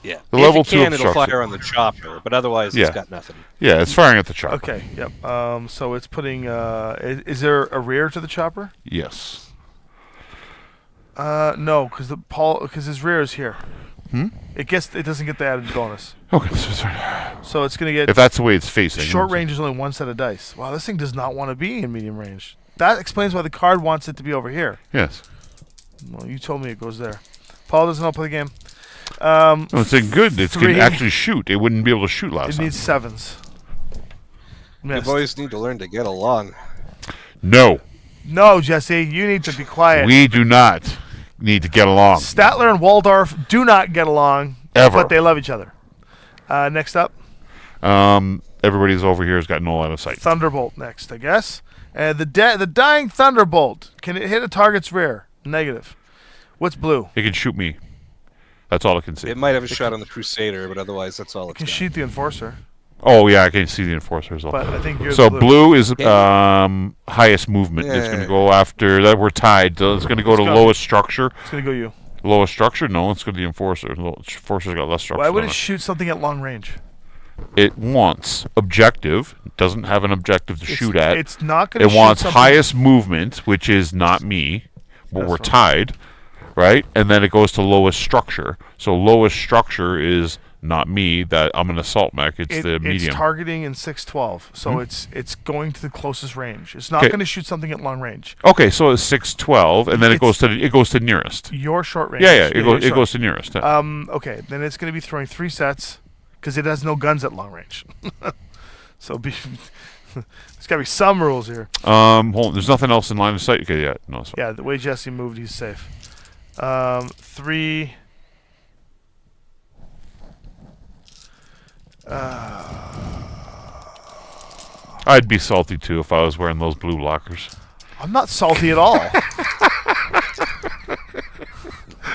Yeah. The If level it 2 can, it'll obstructs fire it. on the chopper, but otherwise Yeah. it's got nothing. yeah, it's firing at the chopper. Okay. Yep. So it's putting. Is there a rear to the chopper? Yes. No, because his rear is here. Hmm? It doesn't get the added bonus. Okay, so sorry. So it's gonna get If that's the way it's facing. short range is only 1 set of dice. Wow, this thing does not want to be in medium range. That explains why the card wants it to be over here. Yes. Well, you told me it goes there. Paul doesn't know how to play the game. No, it's good. It's going 3. to actually shoot. It wouldn't be able to shoot last It time. needs 7s. You Missed. boys need to learn to get along. No, No, Jesse, you need to be quiet. we do not need to get along. Statler and Waldorf do not get along, Ever. but they love each other. Next up, Everybody's over here has got no line of sight. Thunderbolt next, I guess. The dying Thunderbolt. Can it hit a target's rear? Negative. What's blue? It can shoot me. That's all it can see. It might have a shot on the Crusader, but otherwise that's all It it's can got. shoot the Enforcer, Oh, yeah, I can see the Enforcer as well. but I think you're So the blue is highest movement. It's going to Yeah. go after that. We're tied. So it's going to go to go. lowest structure. It's going to go you. Lowest structure? No, it's going to the Enforcer. The Enforcer's got less structure. Why would than it us. shoot something at long range? It wants objective. It doesn't have an objective to shoot at. It's not going to It shoot wants something. highest movement, which is not me. But That's we're fine. tied, right? And then it goes to lowest structure. So lowest structure is not me. That I'm an assault mech. It's the medium. It's targeting in 612, so it's going to the closest range. It's not Okay. going to shoot something at long range. Okay, so it's 612, and then it It's- goes to nearest. Your short range. Yeah, it your short. goes to nearest. Okay, then it's going to be throwing 3 sets because it has no guns at long range. So there's got to be some rules here. Hold on, there's nothing else in line of sight. Okay, yeah, no, it's fine. Yeah, the way Jesse moved, he's safe. 3. I'd be salty too if I was wearing those blue lockers. I'm not salty at all.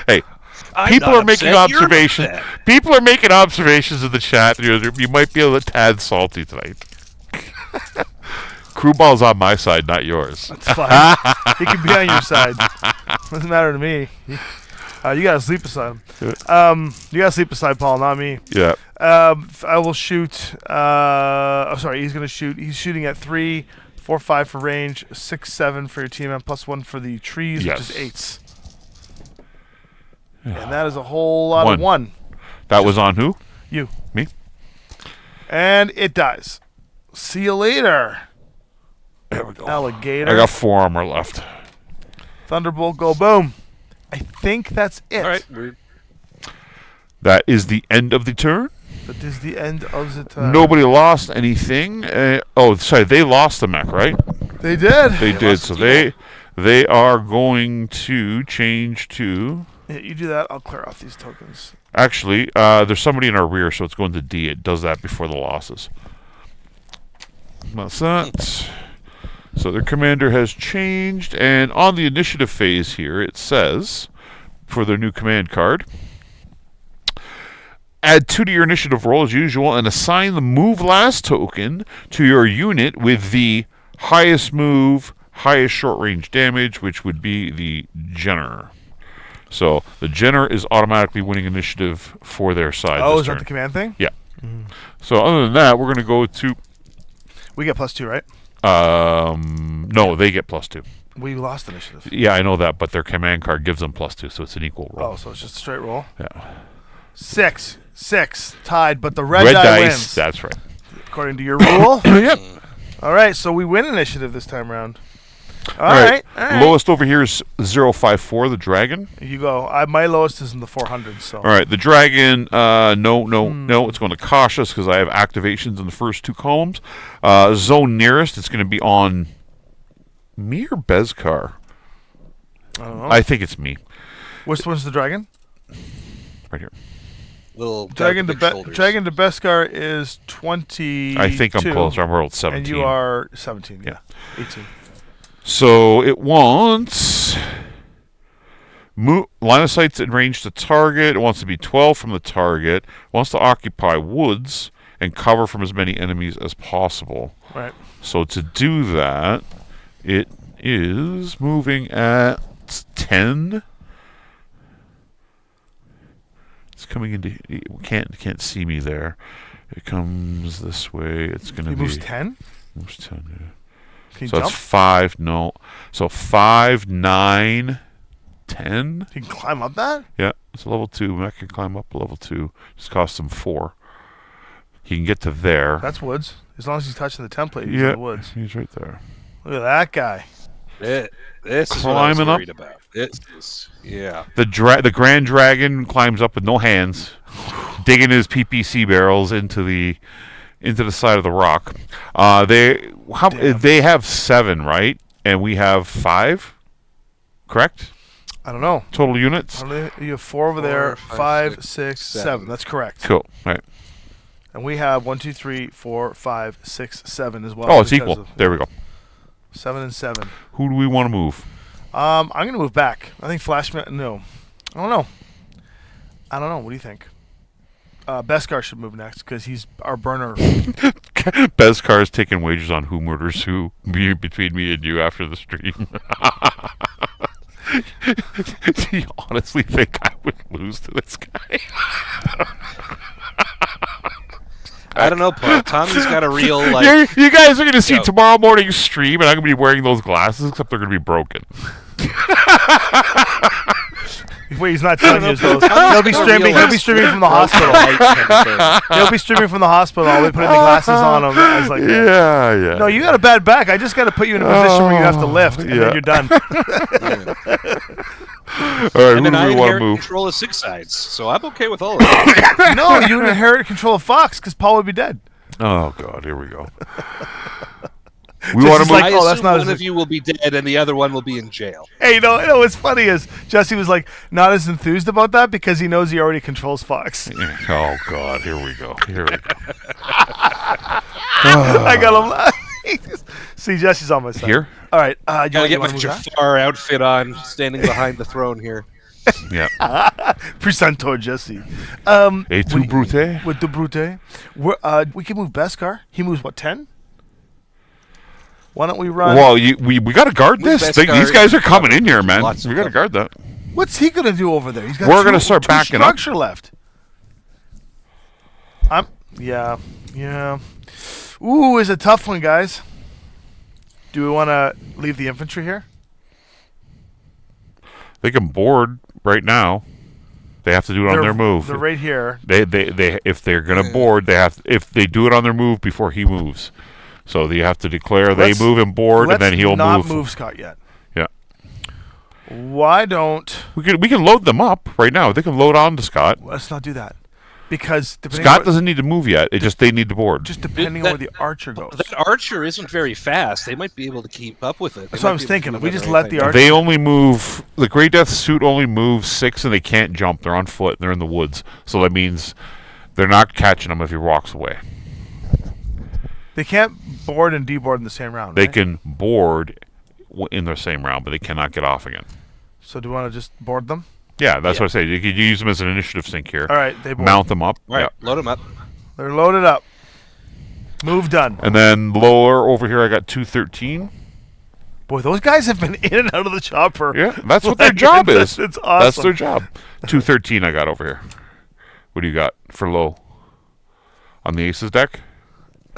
Hey, people are making observations. People are making observations in the chat. You might be a little tad salty tonight. Crew ball's on my side, not yours. It's fine. He can be on your side. Doesn't matter to me. You gotta sleep beside him. You gotta sleep beside Paul, not me. Yeah. I will shoot. Sorry, he's gonna shoot. He's shooting at 3, 4, 5 for range, 6, 7 for your team, and +1 for the trees, Yes. which is 8s. And that is a whole lot of 1. That was on who? You. Me. And it dies. See you later, There we go. alligator. I got 4 armor left. Thunderbolt, go boom. I think that's it. All right. We're That is the end of the turn. That is the end of the turn. Nobody lost anything. Sorry, they lost the mech, right? They did. They did. lost So the they are going to change to. Yeah, you do that. I'll clear off these tokens. Actually, there's somebody in our rear, so it's going to D. It does that before the losses. That's that. So their commander has changed, and on the initiative phase here, it says, for their new command card, add 2 to your initiative roll as usual, and assign the move last token to your unit with the highest move, highest short range damage, which would be the Jenner. So the Jenner is automatically winning initiative for their side. Oh, this is that turn. the command thing? Yeah. So other than that, we're going to go to. We get +2, right? No, they get +2. We lost initiative. Yeah, I know that, but their command card gives them +2, so it's an equal roll. Oh, so it's just a straight roll. Yeah. 6, tied, but the red, Red die dice. wins, That's right. according to your rule. Yep. All right, so we win initiative this time around. All All right. Lowest over here is 054, the dragon. You go. My lowest is in the 400s. So. All right, the dragon. No. It's going to cautious because I have activations in the first 2 columns. Zone nearest. It's going to be on me or Bezkar. I don't know. I think it's me. Which one's the dragon? Right here. little Dragon to big shoulders. Dragon to Beskar is 20. I think I'm closer. I'm rolled 17. And you are 17. Yeah. 18. So it wants line of sight's in range to target. It wants to be 12 from the target. It wants to occupy woods and cover from as many enemies as possible. Right. So to do that, it is moving at 10. It's coming into. You can't see me there. It comes this way. It's going to He be. moves 10? Moves 10. Yeah. Can you So jump? it's 5. No. So 5, 9, 10. He can climb up that? Yeah. It's a level 2. Mech can climb up to level 2. Just costs him 4. He can get to there. That's woods. As long as he's touching the template, he's in Yeah. the woods. He's right there. Look at that guy. This is what I was Climbing up. worried about. This is, yeah. The Grand Dragon climbs up with no hands, digging his PPC barrels into the side of the rock. They have 7, right? And we have 5. Correct? I don't know. Total units. You have 4 over there. 5, 6, 7. That's correct. Cool. All right. And we have 1, 2, 3, 4, 5, 6, 7 as well. Oh, it's equal. There we go. 7 and 7. Who do we want to move? I'm gonna move back. I think Flashman. No, I don't know. What do you think? Beskar should move next because he's our burner. Bezkar's taking wagers on who murders who between me and you after the stream. Do you honestly think I would lose to this guy? I don't know, Paul. Tommy's got a real, like... You guys are going to see tomorrow morning's stream, and I'm going to be wearing those glasses, except they're going to be broken. Wait, he's not telling you those. He'll be streaming from the hospital. He'll be streaming from the hospital. I'll be putting the glasses on him. I was like, yeah. No, you got a bad back. I just got to put you in a position where you have to lift, and then you're done. All right, And then I who do we want to inherit move? control of 6 sides, so I'm okay with all of that. No, you inherit control of Fox because Paul would be dead. Oh, God, here we go. We want to move. I oh, that's assume not one of you will be dead and the other one will be in jail. Hey, what's funny is Jesse was like not as enthused about that because he knows he already controls Fox. Oh, God, here we go. I got him laughing. See, Jesse's on my side. Here? All right. Gotta get my Jafar outfit on, standing behind the throne here. Yeah. Presentor Jesse. Et tu, Brute? With the Brute. We can move Beskar. He moves, 10? Why don't we run? Well, we got to guard this. These guys are coming in here, man. Lots We of got to guard that. What's he going to do over there? He's got We're going to start two backing up. structure left. Yeah. Ooh, is a tough one, guys. Do we want to leave the infantry here? They can board right now. They have to do it on their move. They're right here. They if they're going to board, if they do it on their move before he moves. So you have to declare they move and board, and then he'll move. Let's not move Scott yet. Yeah. Why don't we can load them up right now? They can load on to Scott. Let's not do that. Because Scott doesn't need to move yet. They need to board. Just depending on where the archer goes. That archer isn't very fast. They might be able to keep up with it. That's what I was thinking. If we just let the archer... They only move... The Great Death suit only moves 6, and they can't jump. They're on foot, and they're in the woods. So that means they're not catching him if he walks away. They can't board and deboard in the same round, They right? can board in the same round, but they cannot get off again. So do you want to just board them? Yeah, that's what I say. You could use them as an initiative sync here. All right, they board. Mount them up. All right, load them up. They're loaded up. Move done. And then lower over here, I got 213. Boy, those guys have been in and out of the chopper. Yeah, that's what their job is. It's awesome. That's their job. 213 I got over here. What do you got for low? On the Aces deck?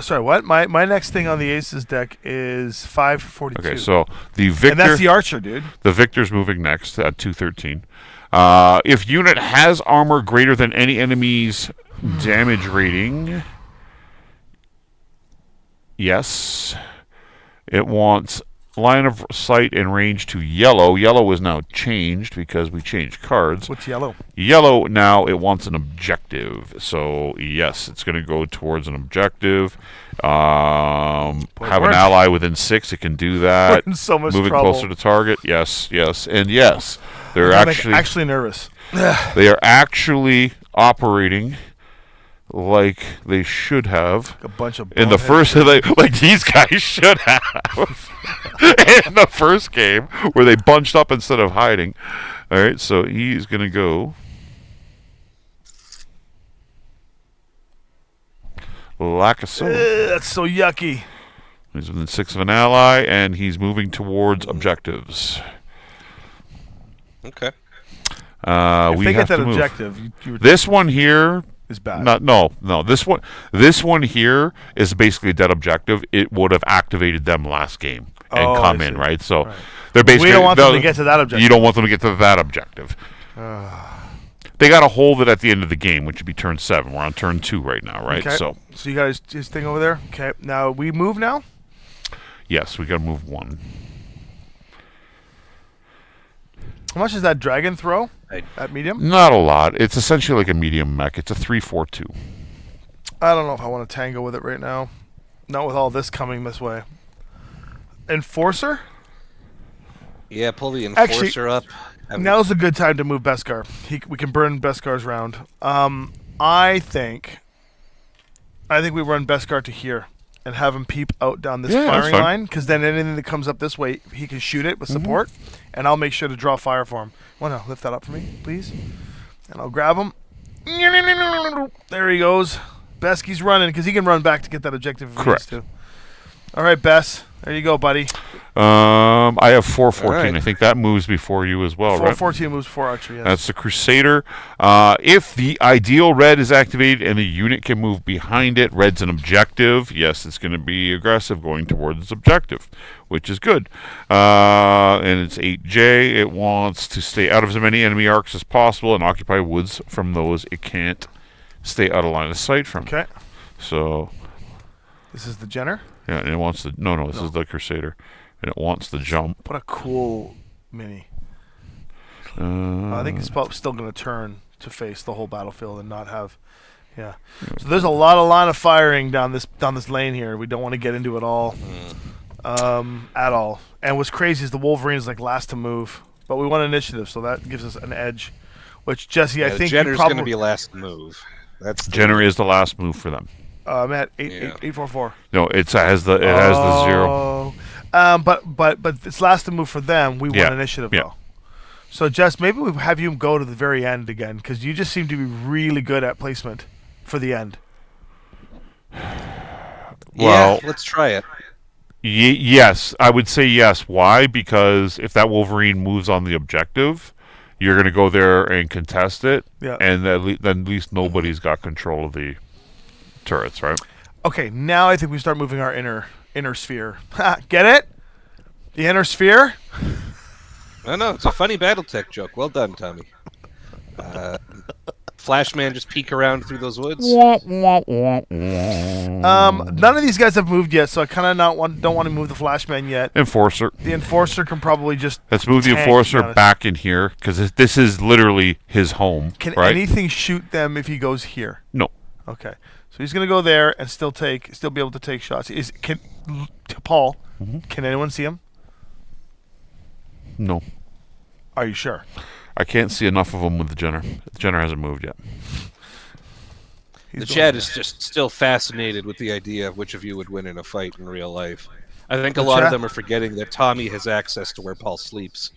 Sorry, what? My next thing on the Aces deck is 542. Okay, so the Victor... And that's the archer, dude. The Victor's moving next at 213. If unit has armor greater than any enemy's damage rating... Yes. It wants line of sight and range to yellow. Yellow is now changed because we changed cards. What's yellow? Yellow, now it wants an objective. So, yes, it's going to go towards an objective. Have an ally within 6. It can do that. We're in so much Moving trouble. closer to target. Yes, and yes. They're I'm actually nervous. They are actually operating like they should have A bunch of in the first like these guys should have in the first game where they bunched up instead of hiding. All right, so he's going to go Lacasso. That's so yucky. He's within 6 of an ally, and he's moving towards objectives. Okay. If we they have get that to move. objective, This one here is bad. no. This one here is basically a dead objective. It would have activated them last game and come in, right? So they're basically. We don't want them to get to that objective. You don't want them to get to that objective. They got to hold it at the end of the game, which would be turn 7. We're on turn 2 right now, right? Okay. So you got his thing over there. Okay, now we move now. yes, we got to move 1. How much is that dragon throw I- at medium? Not a lot. It's essentially like a medium mech. It's a 3/4/2. I don't know if I want to tango with it right now. Not with all this coming this way. Enforcer? Yeah, pull the Actually, enforcer up. Now's a good time to move Beskar. We can burn Beskar's round. I think we run Beskar to here and have him peep out down this Yeah, that's firing fine. line, because then anything that comes up this way, he can shoot it with support, and I'll make sure to draw fire for him. Want to lift that up for me, please? And I'll grab him. There he goes. Besky's running, because he can run back to get that objective if he needs Correct. to. All right, Bess. There you go, buddy. I have 4/14. All right. I think that moves before you as well, right? 414 moves 4 archer, yes. That's the Crusader. If the ideal red is activated and the unit can move behind it, red's an objective. Yes, it's going to be aggressive going towards its objective, which is good. And it's 8J. It wants to stay out of as many enemy arcs as possible and occupy woods from those it can't stay out of line of sight from. Okay. So, This is the Jenner. yeah, and it wants to... No, this is the Crusader. And it wants to jump. What a cool mini. I think it's still going to turn to face the whole battlefield and not have, yeah. So there's a lot of line of firing down this lane here. We don't want to get into it all, at all. And what's crazy is the Wolverine is like last to move, but we want initiative, so that gives us an edge. Which Jesse, I think Jenner's you going to probably be last move. That's the- Jenner is the last move for them. I'm at Yeah. 844. No, it has the 0. But it's last to move for them. We Yeah. want initiative Yeah. though. So Jess, maybe we have you go to the very end again, because you just seem to be really good at placement for the end. Well, yeah, let's try it. Yes, I would say yes. Why? Because if that Wolverine moves on the objective, you're going to go there and contest it, Yeah. and then at least nobody's got control of the turrets, right? Okay, now I think we start moving our inner sphere. Ha, get it? The inner sphere? No, it's a funny BattleTech joke. Well done, Tommy. Flashman just peek around through those woods. None of these guys have moved yet, so I kind of don't want to move the Flashman yet. Enforcer. The Enforcer can probably just... Let's move the tank, to be Enforcer honest. back in here, because this is literally his home, Can right? anything shoot them if he goes here? No. Okay, so he's gonna go there and still be able to take shots. Paul? Can anyone see him? No. Are you sure? I can't see enough of them with the Jenner. The Jenner hasn't moved yet. He's The going chat there. is just still fascinated with the idea of which of you would win in a fight in real life. I think a The lot chat- of them are forgetting that Tommy has access to where Paul sleeps.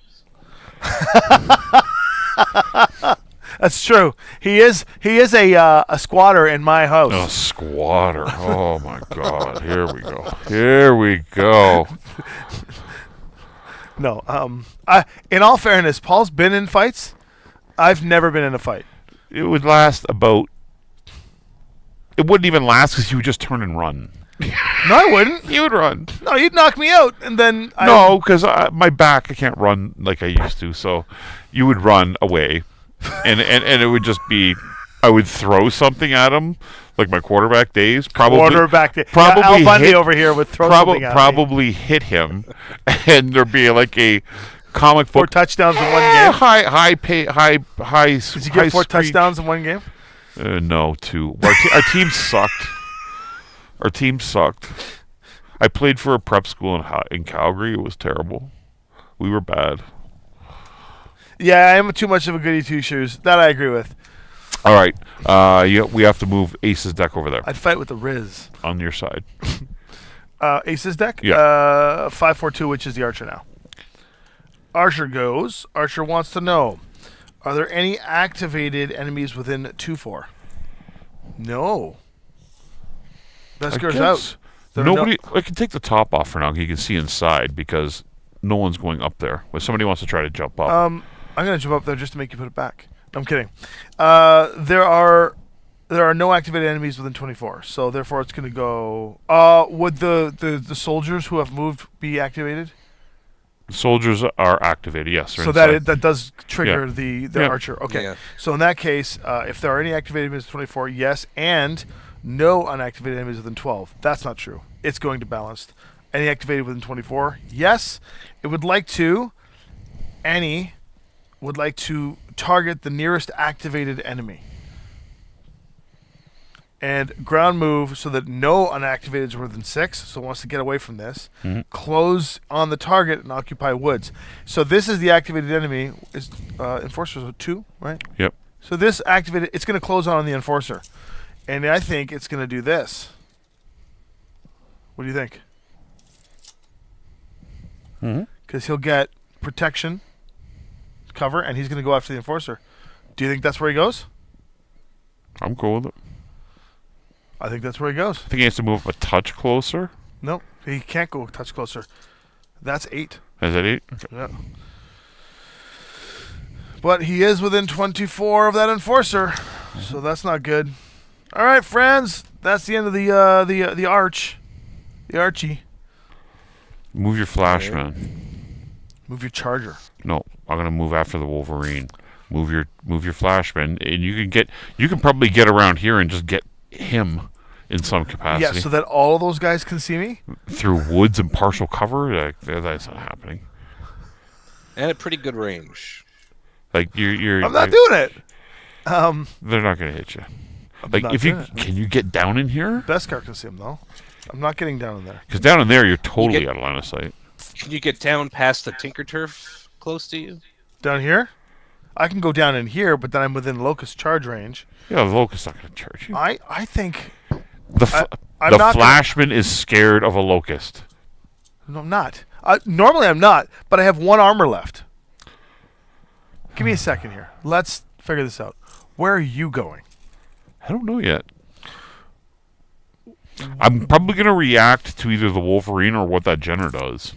That's true. He is a squatter in my house. Oh, squatter. Oh, my God. Here we go. Here we go. No. In all fairness, Paul's been in fights. I've never been in a fight. It would last about... It wouldn't even last because you would just turn and run. No, I wouldn't. You would run. No, you'd knock me out, and then No, because my back, I can't run like I used to. So you would run away, and it would just be, I would throw something at him, like my quarterback days. Probably quarterback. probably Al Bundy hit- over here would throw something at me. probably hit him, and there'd be like a comic 4 book touchdowns in one game. high. Did you get 4 touchdowns in one game? No, 2. Our team sucked. Our team sucked. I played for a prep school in Calgary. It was terrible. We were bad. Yeah, I'm too much of a goody two shoes. That I agree with. All right. We have to move Ace's deck over there I'd fight with the Riz. on your side. Ace's deck? Yeah. 5-4-2, which is the Archer now. Archer goes. Archer wants to know, are there any activated enemies within 2-4? No. Beskar's out. There are Nobody. I can take the top off for now. You can see inside because no one's going up there. But somebody wants to try to jump up. I'm going to jump up there just to make you put it back. I'm kidding. There are no activated enemies within 24, so therefore it's going to go... would the soldiers who have moved be activated? Soldiers are activated. Yes. they're So inside. that does trigger Yeah. the Yeah. Archer. Okay. Yeah. So in that case, if there are any activated enemies within 24, yes, and no unactivated enemies within 12. That's not true. It's going to balanced. Any activated within 24? Yes. It would like to. Any would like to target the nearest activated enemy. And ground move so that no unactivated is within 6, so it wants to get away from this. Close on the target and occupy woods. So this is the activated enemy. Is Enforcer's 2, right? Yep. So this activated, it's going to close on the Enforcer. And I think it's going to do this. What do you think? Because he'll get protection, cover, and he's going to go after the Enforcer. Do you think that's where he goes? I'm cool with it. I think that's where he goes. I think he has to move a touch closer. No, he can't go a touch closer. That's 8. Is that 8? Okay. Yeah. But he is within 24 of that Enforcer, so that's not good. All right, friends, that's the end of the arch, the Archie. Move your flash, man. Move your Charger. No, I'm gonna move after the Wolverine. Move your flashman, and you can probably get around here and just get him in some capacity. Yeah, so that all of those guys can see me through woods and partial cover. That's not happening. And at pretty good range. Like you're. I'm not doing it. They're not gonna hit you. Like not if you doing it. can you get down in here? Beskar can see him though. I'm not getting down in there. Because down in there you're totally out of line of sight. Can you get down past the Tinker Turf close to you? Down here, I can go down in here, but then I'm within Locust charge range. Yeah, the Locust's not gonna charge you. I think The I'm not flashman is scared of a Locust. no, I'm not. Normally I'm not, but I have 1 armor left. Give me a second here. Let's figure this out. Where are you going? I don't know yet. I'm probably going to react to either the Wolverine or what that Jenner does.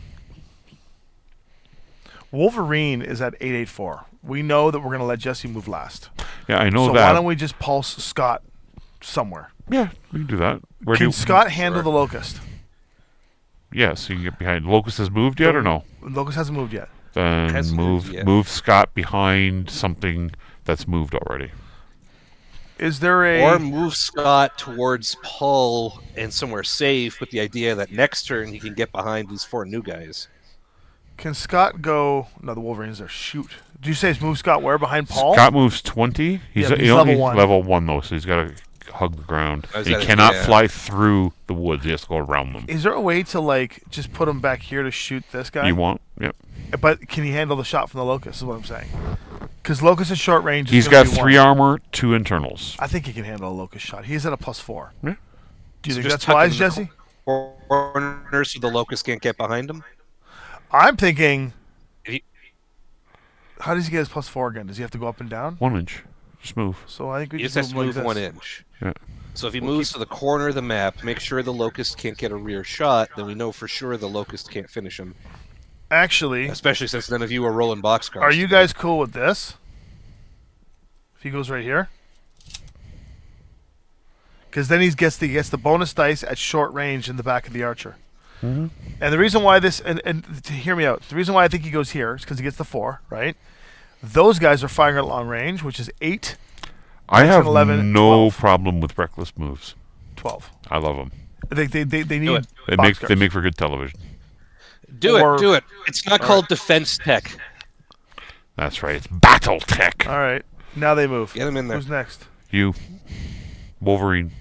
Wolverine is at 884. We know that we're going to let Jesse move last. Yeah, I know So that. why don't we just pulse Scott somewhere? Yeah, we can do that. Where Can Scott handle the Locust? Yeah, so you can get behind. Locust has moved yet or no? Locust hasn't moved yet. Then Hasn't moved yet. move Scott behind something that's moved already. Is there a... Or move Scott towards Paul and somewhere safe with the idea that next turn he can get behind these 4 new guys. Can Scott go... No, the Wolverine's there. Shoot. Did you say it's move Scott where? Behind Paul? Scott moves 20. Yeah, but he's level 1. Level 1 though, so he's got to hug the ground. Oh, is He that it? cannot Yeah. fly through the woods. He has to go around them. Is there a way to, like, just put him back here to shoot this guy? You want? Yep. But can he handle the shot from the Locust is what I'm saying. Because Locust is short range. is He's gonna got be 3 1. armor, 2 internals. I think he can handle a Locust shot. He's at a +4. Yeah. Do you So think just that's tuck wise, him in the Jesse? Corner so the Locust can't get behind him. I'm thinking... He- How does he get his +4 again? Does he have to go up and down? 1 inch. Just move. So I think we He just just has to move move like 1 this. inch. Yeah. So if he moves to the corner of the map, make sure the Locust can't get a rear shot, then we know for sure the Locust can't finish him. Actually, Especially since none of you are rolling boxcars. are you guys cool with this? If he goes right here? Because then he gets the bonus dice at short range in the back of the archer. Mm-hmm. And the reason why this, and to hear me out, the reason why I think he goes here is because he gets the 4, right? Those guys are firing at long range, which is 8, I have 11, no 12. problem with reckless moves. 12. I love them. They need it. They boxcars. make for good television. Do Or- it, do it. It's not called defense tech. That's right. It's BattleTech. All right. Now they move. Get him in there. Who's next? You, Wolverine,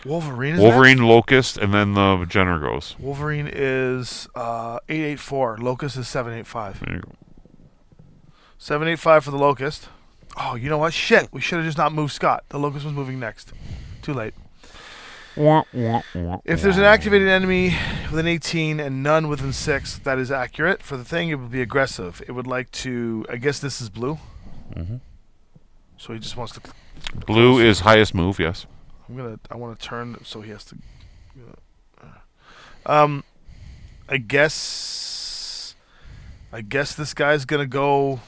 Wolverine is Wolverine, next? Locust, and then the Jenner goes. Wolverine is 884. Locust is 785. There you go. 785 for the Locust. Oh, you know what? Shit. We should have just not moved Scott. The Locust was moving next. Too late. If there's an activated enemy within 18 and none within 6, that is accurate. For the thing, it would be aggressive. It would like to... I guess this is blue. Mm-hmm. So he just wants to... Blue is highest move. Yes. I want to turn so he has to... I guess this guy's going to go...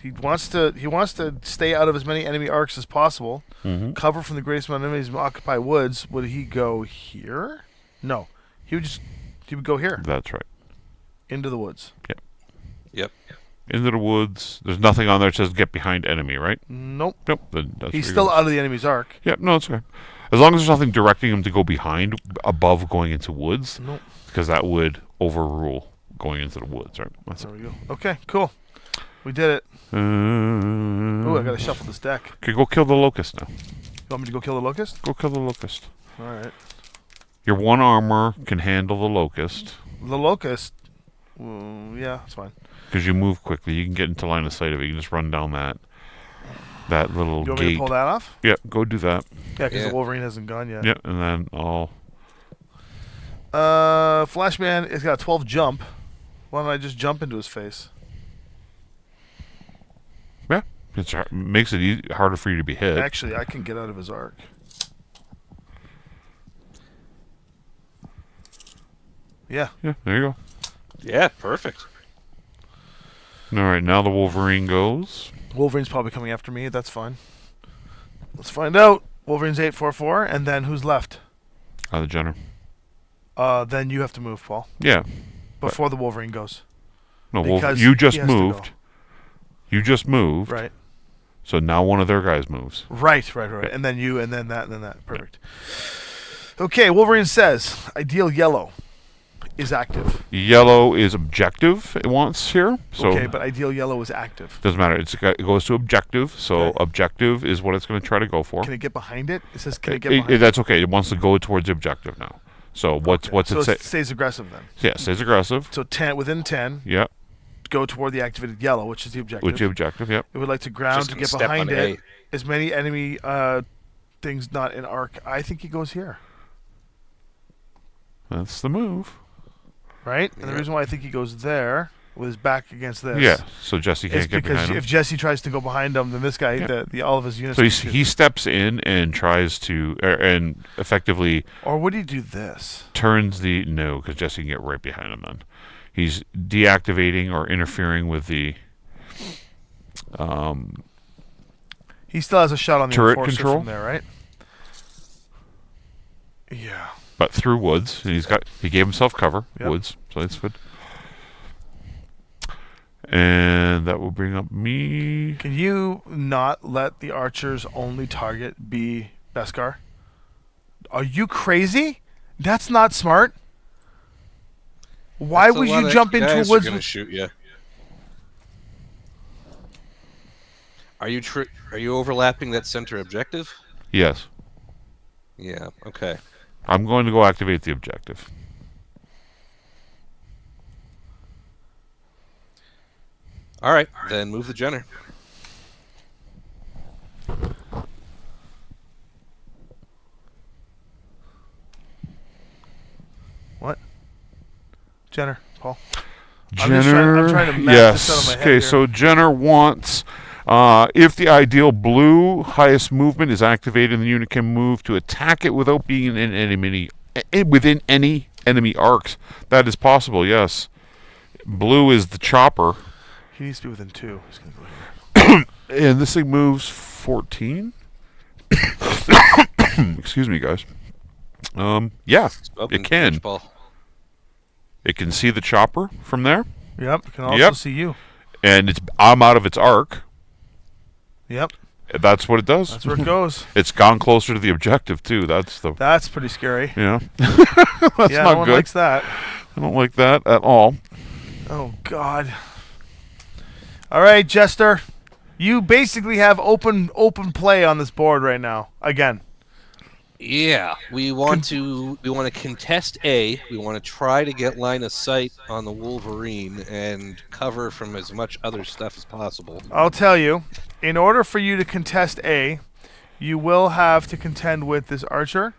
He wants to stay out of as many enemy arcs as possible. Mm-hmm. Cover from the greatest amount of enemies and occupy woods. Would he go here? No. He would go here. That's right. Into the woods. Yep. Into the woods. There's nothing on there that says get behind enemy, right? Nope. Nope. Then that's He's where he still goes. out of the enemy's arc. Yeah, no, it's okay. As long as there's nothing directing him to go behind above going into woods, Nope. because that would overrule going into the woods, right? That's There we go. Okay, cool. We did it. it. Ooh, I gotta shuffle this deck. Okay, go kill the locust now. You want me to go kill the locust? Go kill the locust. All right. Your 1 armor can handle the locust The locust. Yeah, it's fine. because you move quickly. You can get into line of sight of it. You can just run down that little You want gate. me to pull that off? Yeah, go do that. Yeah, because Yeah. the Wolverine hasn't gone yet. Yeah, and then I'll. Flashman has got a 12 jump. Why don't I just jump into his face? Yeah, makes it harder for you to be hit. Actually, I can get out of his arc. Yeah. Yeah, there you go. Yeah, perfect. All right, now the Wolverine goes. Wolverine's probably coming after me. That's fine. Let's find out. Wolverine's 844, and then who's left? The Jenner. Then you have to move, Paul, Yeah. before the Wolverine goes. No, Because you just he has to go. moved. You just moved. Right. So now one of their guys moves. Right. And then you, and then that, and then that. Perfect. Okay, Wolverine says, ideal yellow is active. Yellow is objective, it wants here. So Okay, but ideal yellow is active. doesn't matter. It goes to objective. So Okay. objective is what it's going to try to go for. Can it get behind it? It says, can it get behind it? That's okay. It wants to go towards the objective now. So what's So it say? it stays aggressive then. Yeah, stays aggressive. So 10 within 10, Yeah, go toward the activated yellow, which is the objective. which the objective. Yep. It would like to ground Just to gonna get step behind on it. A. As many enemy things not in arc. I think he goes here. That's the move. Right? And the Yeah. reason why I think he goes there with his back against this Yeah. So Jesse is can't get because behind him. if Jesse tries to go behind him, then this guy, Yeah. all of his units. So can shoot. he steps in and tries to and effectively Or would he do this? turns the no because Jesse can get right behind him. Then he's deactivating or interfering with the He still has a shot on the Turret enforcer control? from there, right? Yeah. but through woods. And he gave himself cover. Yep. Woods. So that's good. And that will bring up me. Can you not let the archer's only target be Beskar? Are you crazy? That's not smart. Why That's a would lot you of jump into guys woods? Are gonna shoot you. Are you overlapping that center objective? Yes. Yeah. Okay. I'm going to go activate the objective. All right. Then move the Jenner. What? Jenner, Paul. Jenner. I'm trying to map yes. this out of my head Okay, here. so Jenner wants. If the ideal blue highest movement is activated, the unit can move to attack it without being within any enemy arcs. That is possible, yes. Blue is the chopper, He needs to be within 2. He's gonna go here. and this thing moves 14. Excuse me, guys. Yeah, Spoken it can. Paul. It can see the chopper from there, Yep. Can also Yep. see you. and I'm out of its arc. Yep. That's what it does. That's where it goes. It's gone closer to the objective too. That's That's pretty scary. yeah. That's Yeah, not no one good. likes that. I don't like that at all. Oh God. All right, Jester. You basically have open play on this board right now. Again. Yeah, we want to contest A. We want to try to get line of sight on the Wolverine and cover from as much other stuff as possible. I'll tell you, in order for you to contest A, you will have to contend with this archer,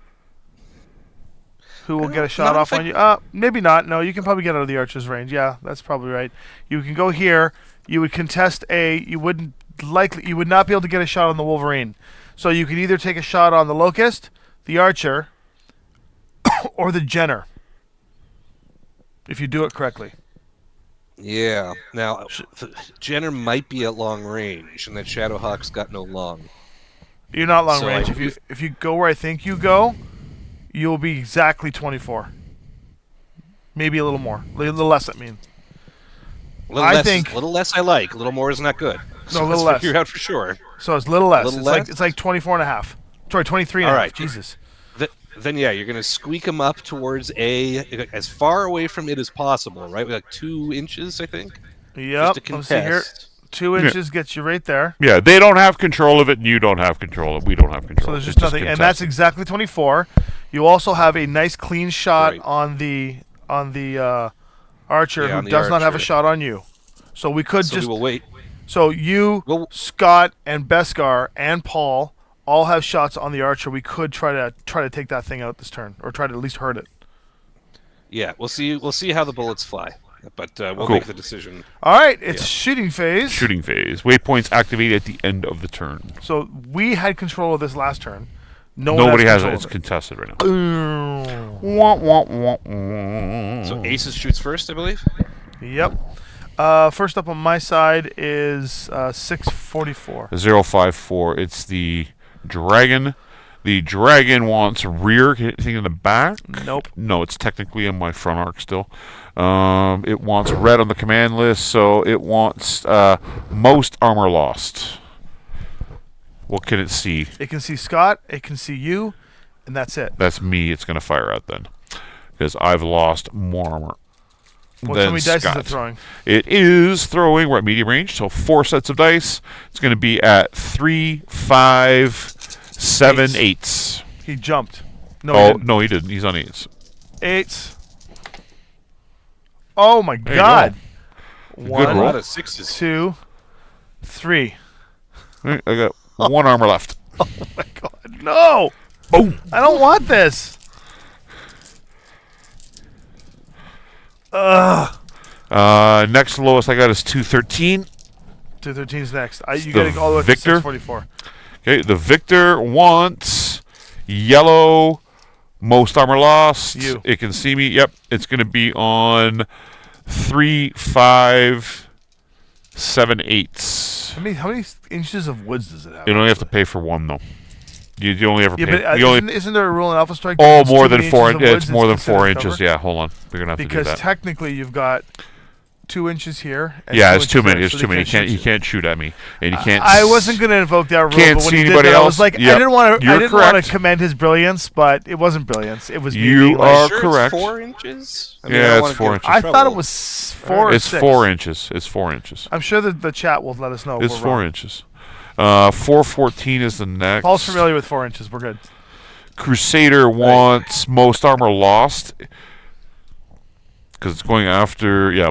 who will get a shot not off if I- on you. Maybe not. No, you can probably get out of the archer's range. Yeah, that's probably right. You can go here. You would contest A. You would not be able to get a shot on the Wolverine. So you could either take a shot on the Locust, the Archer, or the Jenner, if you do it correctly. Yeah. Now, Jenner might be at long range, and that Shadowhawk's got no long. You're not long So, range. like, If you go where I think you go, you'll be exactly 24. Maybe a little more. A little less, I mean. A little less I like. A little more is not good. So No, a little let's less. figure out for sure. So it's a little less. Little It's less? like it's like 24 and a half. Sorry, 23 and a All half. right. Jesus. then yeah, you're going to squeak them up towards as far away from it as possible, right? Like 2 inches, I think. Yep. Just to Let's see here. contest. 2 inches gets you right there. Yeah, they don't have control of it, and you don't have control of it. We don't have control. So there's It's just nothing, and that's contested. exactly 24. You also have a nice clean shot Right. on the archer Yeah, on who the does not have a archer. shot on you. So we could So just we will wait. so you, Well- Scott, and Beskar and Paul all have shots on the archer. We could try to take that thing out this turn, or try to at least hurt it. Yeah, we'll see. We'll see how the bullets fly, but we'll Cool. make the decision. All right, it's shooting phase. Shooting phase. Waypoints activate at the end of the turn. So we had control of this last turn. Nobody has it. control It's of contested right now. it. Wah, wah, wah, wah. So Aces shoots first, I believe. Yep. First up on my side is 644. 054. It's the dragon. The dragon wants rear. Anything in the back? Nope. No, it's technically in my front arc still. It wants red on the command list, so it wants most armor lost. What can it see? It can see Scott. It can see you, and that's it. That's me. It's going to fire at then, because I've lost more armor. How than many dice Scott. is it throwing? It is throwing. We're at medium range, so 4 sets of dice. It's going to be at 3, 5, 7, 8s. He jumped. No, he Oh didn't. no, he didn't. He's on 8s. 8s. Oh my you God. A roll. lot of 6s. 2, 3. All right, I got 1 armor left. Oh my God. No. Boom. I don't want this. Ugh. Next lowest I got is 213. 213's next. You the got to go all the way to Victor? 644. Okay, the victor wants yellow, most armor lost. You. It can see me. Yep, it's going to be on 3, 5, 7, 8s. How many inches of woods does it have? You only have to pay for 1 though. You only ever Yeah, pay. but you only, isn't there a rule in Alpha Strike? oh, It's more too than many 4. inches of woods, It's more than considered 4 cover? inches. Yeah, hold on. We're gonna have Because to do that. technically you've got 2 inches here. And Yeah, 2 it's too inches many. there, It's so too they many. shoot He can't shoot at me, and you can't. I wasn't going to invoke that rule, Can't but when see he did anybody that, I else? was like, Yep. I didn't want You're to correct. commend his brilliance, but it wasn't brilliance. It was me You being like, are Sure correct. It's 4 inches. I Yeah, I don't it's wanna 4 get inches. in I thought it trouble. was 4 or It's 6. 4 inches. It's 4 inches. I'm sure that the chat will let us know. It's we're 4 wrong. inches. 414 is the next. Paul's familiar with 4 inches. We're good. Crusader wants most armor lost because it's going after. Yeah,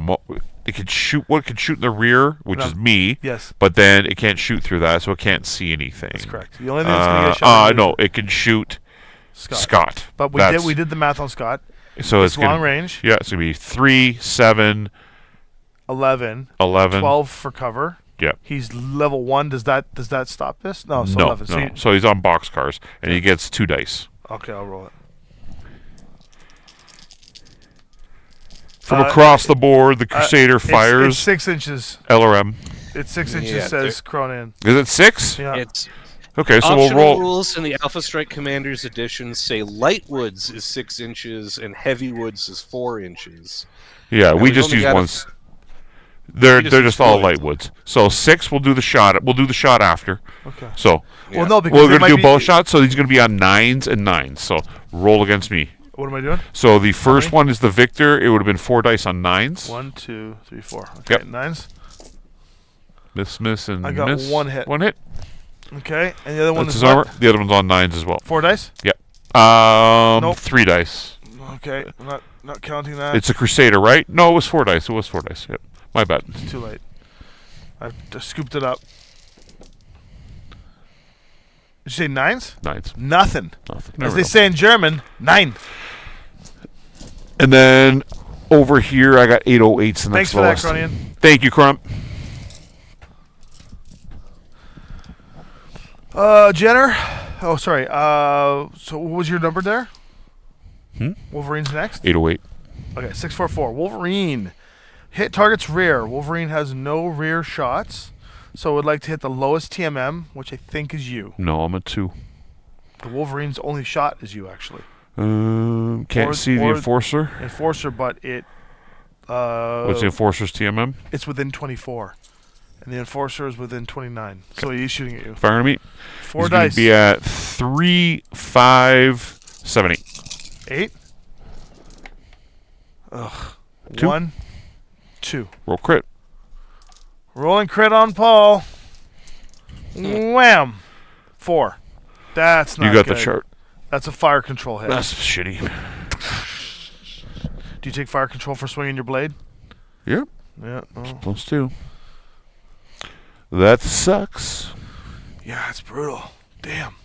it can shoot. What it can shoot in the rear, which No. is me. Yes, But then it can't shoot through that, so it can't see anything. that's correct. The only thing that's going to get shot at you no, it can shoot is Scott. But That's- we did the math on Scott. So It's it's gonna, long range. Yeah, it's gonna be 3, 7, 11, 11. 12 for cover. Yep. He's level 1. Does that stop this? No, so No, 11. So no. So he's on boxcars, and he gets 2 dice. okay, I'll roll it. From across the board, the Crusader It's fires 6 inches. LRM. It's 6 inches, Yeah, says Cronin. Is it 6? Yeah. It's Okay, so we'll optional roll. rules in the Alpha Strike Commanders edition say light woods is 6 inches and heavy woods is 4 inches. Yeah, And we we've just only use got a- ones. They're just they're just all explode. light woods. So 6, we'll do the shot. We'll do the shot after. Okay. So Yeah. Well, no, because we're it gonna might do be- both shots. So he's gonna be on 9s and 9s. So roll against me. What am I doing? So the first many? one is the victor. It would have been 4 dice on 9s. 1, 2, 3, 4. Okay, Yep. 9s. Miss, and I got miss. 1 hit. 1 hit. Okay, and the other one That's is his armor. what? The other one's on 9s as well. 4 dice. Yep. Nope. 3 dice. Okay, I'm not counting that. It's a Crusader, right? No, it was 4 dice. It was 4 dice. Yep. My bad. It's too late. I just scooped it up. Did you say 9s? 9s. Nothing. Nothing. As Never they know. say in German, 9. And then over here, I got 808s. The Thanks next for that, lowest. Cronian. Thank you, Crump. Jenner. Oh, sorry. So what was your number there? Wolverine's next. 808. Okay, 644. Wolverine. Hit target's rear. Wolverine has no rear shots, so would like to hit the lowest TMM, which I think is you. No, I'm a 2. The Wolverine's only shot is you, actually. Can't see the or- Enforcer. Enforcer, but it What's the Enforcer's TMM? it's within 24. And the Enforcer is within 29. So he's shooting at you. Fire me. 4 He's going dice. to be at 3, 5, 7, 8. 8. Ugh. 2. 1, 2. Roll crit. Rolling crit on Paul. Wham. 4. That's not You got good. the chart. That's a fire control hit. That's shitty. Do you take fire control for swinging your blade? Yep. Yeah. Oh. +2. That sucks. Yeah, it's brutal. Damn.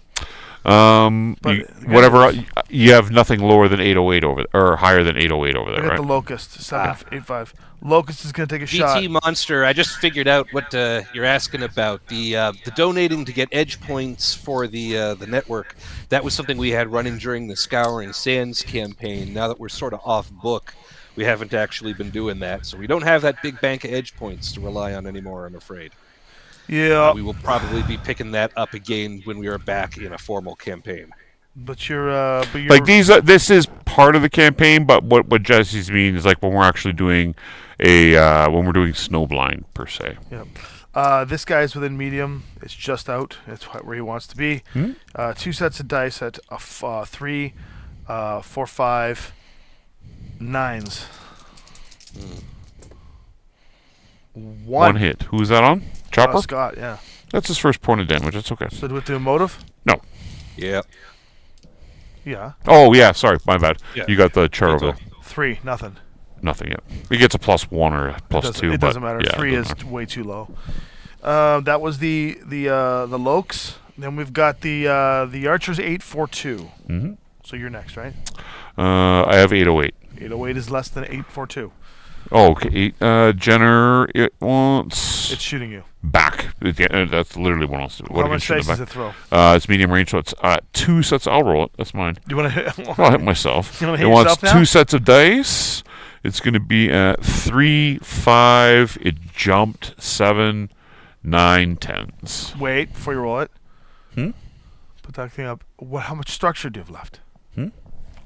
But whatever. You have nothing lower than 808 over or higher than 808 over I there, got right? the Locust. 785. Locust is going to take a shot. GT Monster, I just figured out what you're asking about. The donating to get edge points for the network. That was something we had running during the Scouring Sands campaign. Now that we're sort of off book, we haven't actually been doing that. So we don't have that big bank of edge points to rely on anymore, I'm afraid. Yeah. We will probably be picking that up again when we are back in a formal campaign. But you're Like this is part of the campaign, but what Jesse's mean is like when we're actually doing when we're doing Snowblind per se. Yep. This guy's within medium. It's just out. It's where he wants to be. 2 sets of dice at 3, 4, 5, 9s. One hit. Who's that on? Chopper? Scott, yeah. That's his first point of damage. That's okay. So with the emotive? No. Yeah. Yeah. Oh, yeah. Sorry. My bad. Yeah. You got the char over. 3, nothing. Nothing yet. He gets a +1 or a +2. It doesn't matter. Yeah, 3 is way too low. That was the Lokes. Then we've got the Archers 842. Mm-hmm. So you're next, right? I have 808. 808 is less than 842. Oh, okay. Jenner, it wants It's shooting you. back. That's literally what else. How much dice does it throw? It's medium range, so it's 2 sets. I'll roll it. That's mine. Do you want to hit? I'll hit myself. You want to It hit wants yourself now? 2 sets of dice. It's going to be at 3, 5. It jumped 7, 9, 10s. Wait before you roll it. Hmm? Put that thing up. How much structure do you have left? Oh,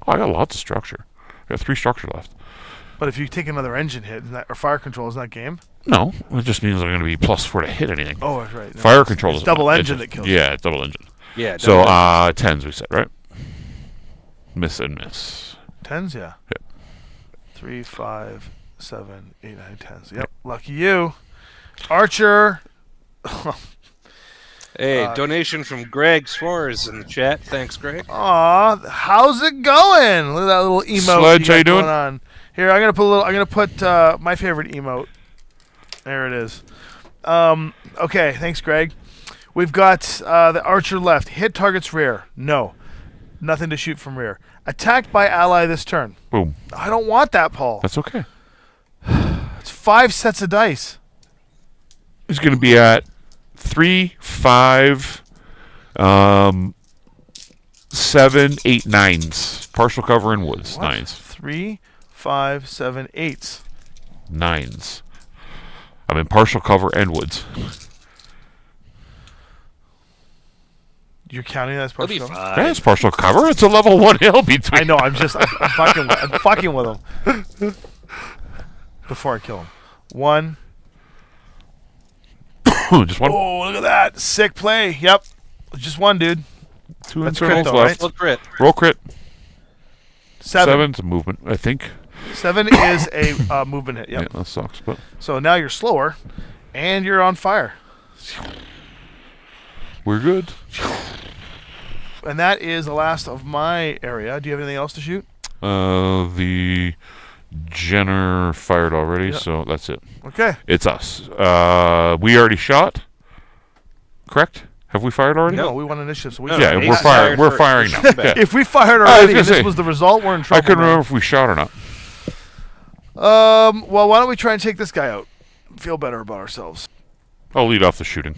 I got lots of structure. I got 3 structure left. But if you take another engine hit, or fire control, isn't that game? No, it just means I'm going to be +4 to hit anything. Oh, that's right. No, Fire control it's is double engine that kills you. Yeah, it's double engine. Yeah. So definitely. 10s we said, right? Miss and miss. 10s, yeah. Yep. 3, 5, 7, 8, 9, 10s. Yep. Lucky you. Archer. Hey, donation from Greg Swarz in the chat. Thanks, Greg. Aw, how's it going? Look at that little emote. Sledge, how you doing? Going on. Here, I'm gonna put my favorite emote. There it is. Okay, thanks, Greg. We've got the Archer left. Hit target's rear. No, nothing to shoot from rear. Attacked by ally this turn. Boom. I don't want that, Paul. That's okay. It's 5 sets of dice. It's going to be at 3, 5, 7, 8, 9s. Partial cover in woods. What? 9s. 3, 5, 7, 8s. 9s. I'm in partial cover and woods. You're counting that as That'll be partial cover? fine. Yeah, it's partial cover. It's a level 1 hill between. I know. I'm fucking with him. Before I kill him. 1. Just 1. Oh, look at that. Sick play. Yep. Just 1, dude. 2 That's internals crit though, left. Well, crit. Roll crit. 7. 7's a movement, I think. 7 is a movement hit. Yep. Yeah, that sucks. But So now you're slower, and you're on fire. we're good. And that is the last of my area. Do you have anything else to shoot? The Jenner fired already, Yep. so that's it. Okay. It's us. We already shot. Correct? Have we fired already? No, we won initiative. So we No, Yeah, Ace we're firing. fired We're first. firing now. Yeah. If we fired was already gonna and this say, was the result, we're in I trouble. couldn't man. remember if we shot or not. Well, why don't we try and take this guy out? Feel better about ourselves. I'll lead off the shooting.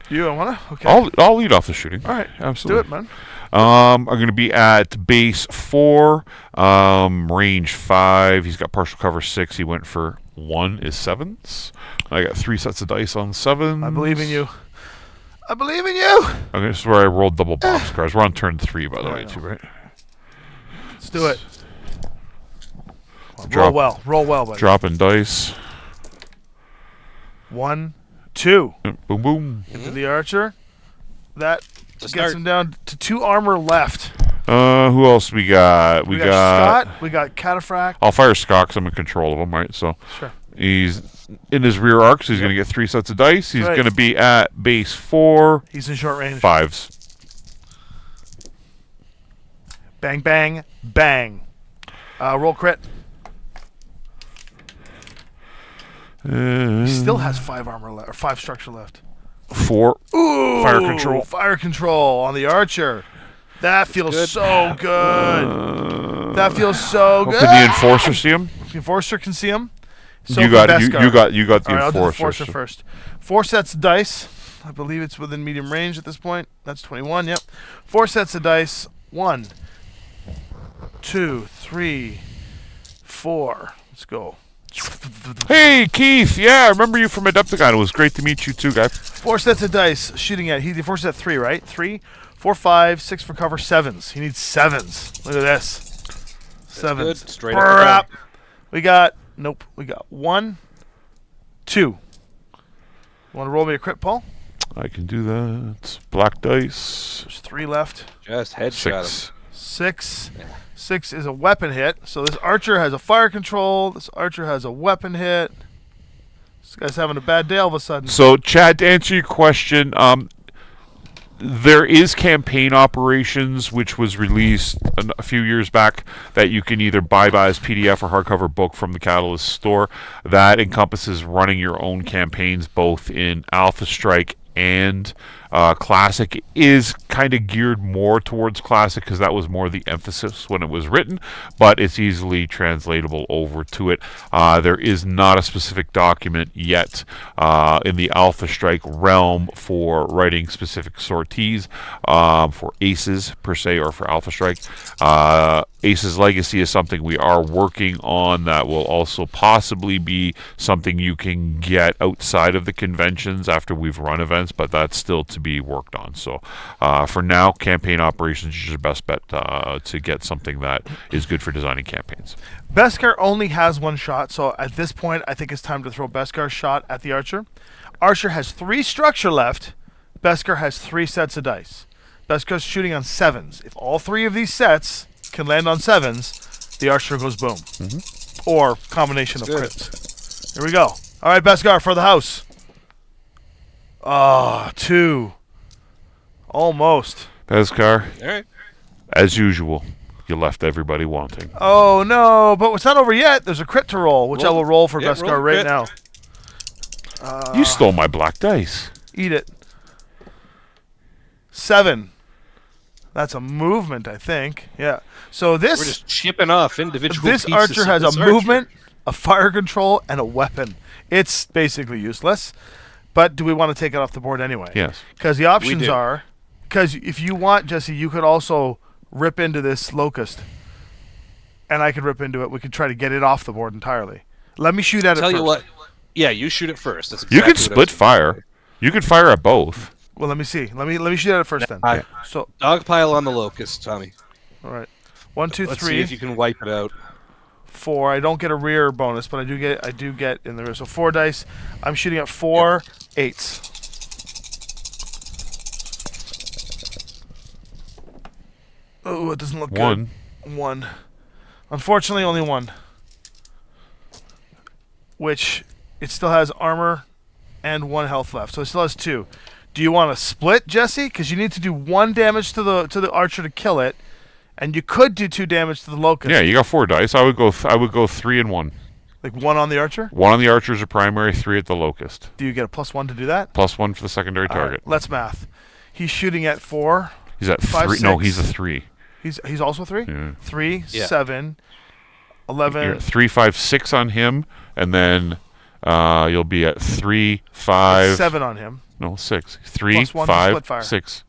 You want to? Okay. I'll lead off the shooting. All right. Absolutely. Do it, man. I'm going to be at base 4, range 5. He's got partial cover 6. He went for 1 is 7s. I got 3 sets of dice on 7s. I believe in you. I believe in you. Okay, this is where I rolled double box cards. We're on turn 3, by the I way, know. too, right? Let's do it. Roll Drop- well. Roll well, buddy. Dropping dice. 1, 2. Boom, boom. Into the archer. That To gets start. him down to 2 armor left. Who else we got? We got Scott. We got Cataphract. I'll fire Scott because I'm in control of him, right? So Sure. he's in his rear arc, so he's going to get 3 sets of dice. He's Right. going to be at base 4. He's in short range. 5s. Bang, bang, bang. Roll crit. He still has 5 armor left, or 5 structure left. 4. Ooh, Fire control. Fire control on the archer. That feels Good. so good. That feels so good. Can the enforcer see him? The enforcer can see him. So You can got you Beskar. got the All right, I'll do the enforcer. enforcer first. 4 sets of dice. I believe it's within medium range at this point. That's 21. Yep. 4 sets of dice. 1, 2, 3, 4. Let's go. Hey Keith, yeah, I remember you from Adepticon. It was great to meet you too, guy. 4 sets of dice. Shooting at. He forces at 3, right? 3, 4, 5, 6 for cover. 7s. He needs 7s. Look at this. 7s. Good. Straight up. We got. Nope. We got 1, 2. You want to roll me a crit, Paul? I can do that. Black dice. There's 3 left. Just headshot him. 6. 6. 6 is a weapon hit. So this archer has a fire control. This archer has a weapon hit. This guy's having a bad day all of a sudden. So, Chad, to answer your question, there is campaign operations, which was released a few years back, that you can either buy as PDF or hardcover book from the Catalyst store. That encompasses running your own campaigns, both in Alpha Strike and Classic. Is kind of geared more towards Classic because that was more the emphasis when it was written, but it's easily translatable over to it. There is not a specific document yet in the Alpha Strike realm for writing specific sorties for Aces per se, or for Alpha Strike. Aces Legacy is something we are working on that will also possibly be something you can get outside of the conventions after we've run events, but that's still to be worked on. So for now, campaign operations is your best bet to get something that is good for designing campaigns. Beskar only has 1 shot, so at this point, I think it's time to throw Beskar's shot at the archer. Archer has 3 structure left. Beskar has 3 sets of dice. Beskar's shooting on 7s. If all 3 of these sets can land on 7s, the archer goes boom. Or combination of crits. Here we go. All right, Beskar, for the house. 2. Almost. Beskar, All right. as usual, you left everybody wanting. Oh, no, but it's not over yet. There's a crit to roll, which I will roll for Beskar roll right crit. now. You stole my black dice. Eat it. 7. That's a movement, I think. Yeah. So We're this just chipping off individual this pieces archer of has this a archer. movement, a fire control, and a weapon. It's basically useless. But do we want to take it off the board anyway? Yes. Because the options do. are, because if you want, Jesse, you could also rip into this locust, and I could rip into it. We could try to get it off the board entirely. Let me shoot at it Tell first. you what. Yeah, you shoot it first. That's You exactly can what I split was- fire. You can fire at both. Well, let me see. Let me shoot at it first then. I- So, Dogpile on the locust, Tommy. all right. 1, 2, Let's see 3, if you can wipe it out. 4. I don't get a rear bonus, but I do get in the rear. So 4 dice. I'm shooting at 4 8s. Oh, it doesn't look good. 1. Unfortunately, only 1. Which it still has armor and 1 health left, so it still has 2. Do you want to split, Jesse? Because you need to do 1 damage to the archer to kill it, and you could do 2 damage to the locust. Yeah, you got 4 dice. I would go 3 and 1. Like 1 on the archer. 1 on the archer is a primary, 3 at the locust. Do you get a +1 to do that? +1 for the secondary All right, target. let's math. He's shooting at 4. He's at 5, 3. No, 6. he's a 3. He's also 3. Yeah. 3, Yeah. 7, You're 11. at 3, 5, 6 on him, and then you'll be at 3, 5. 7 on him. No, 6. 3, Plus 1 for 5, split fire. 6.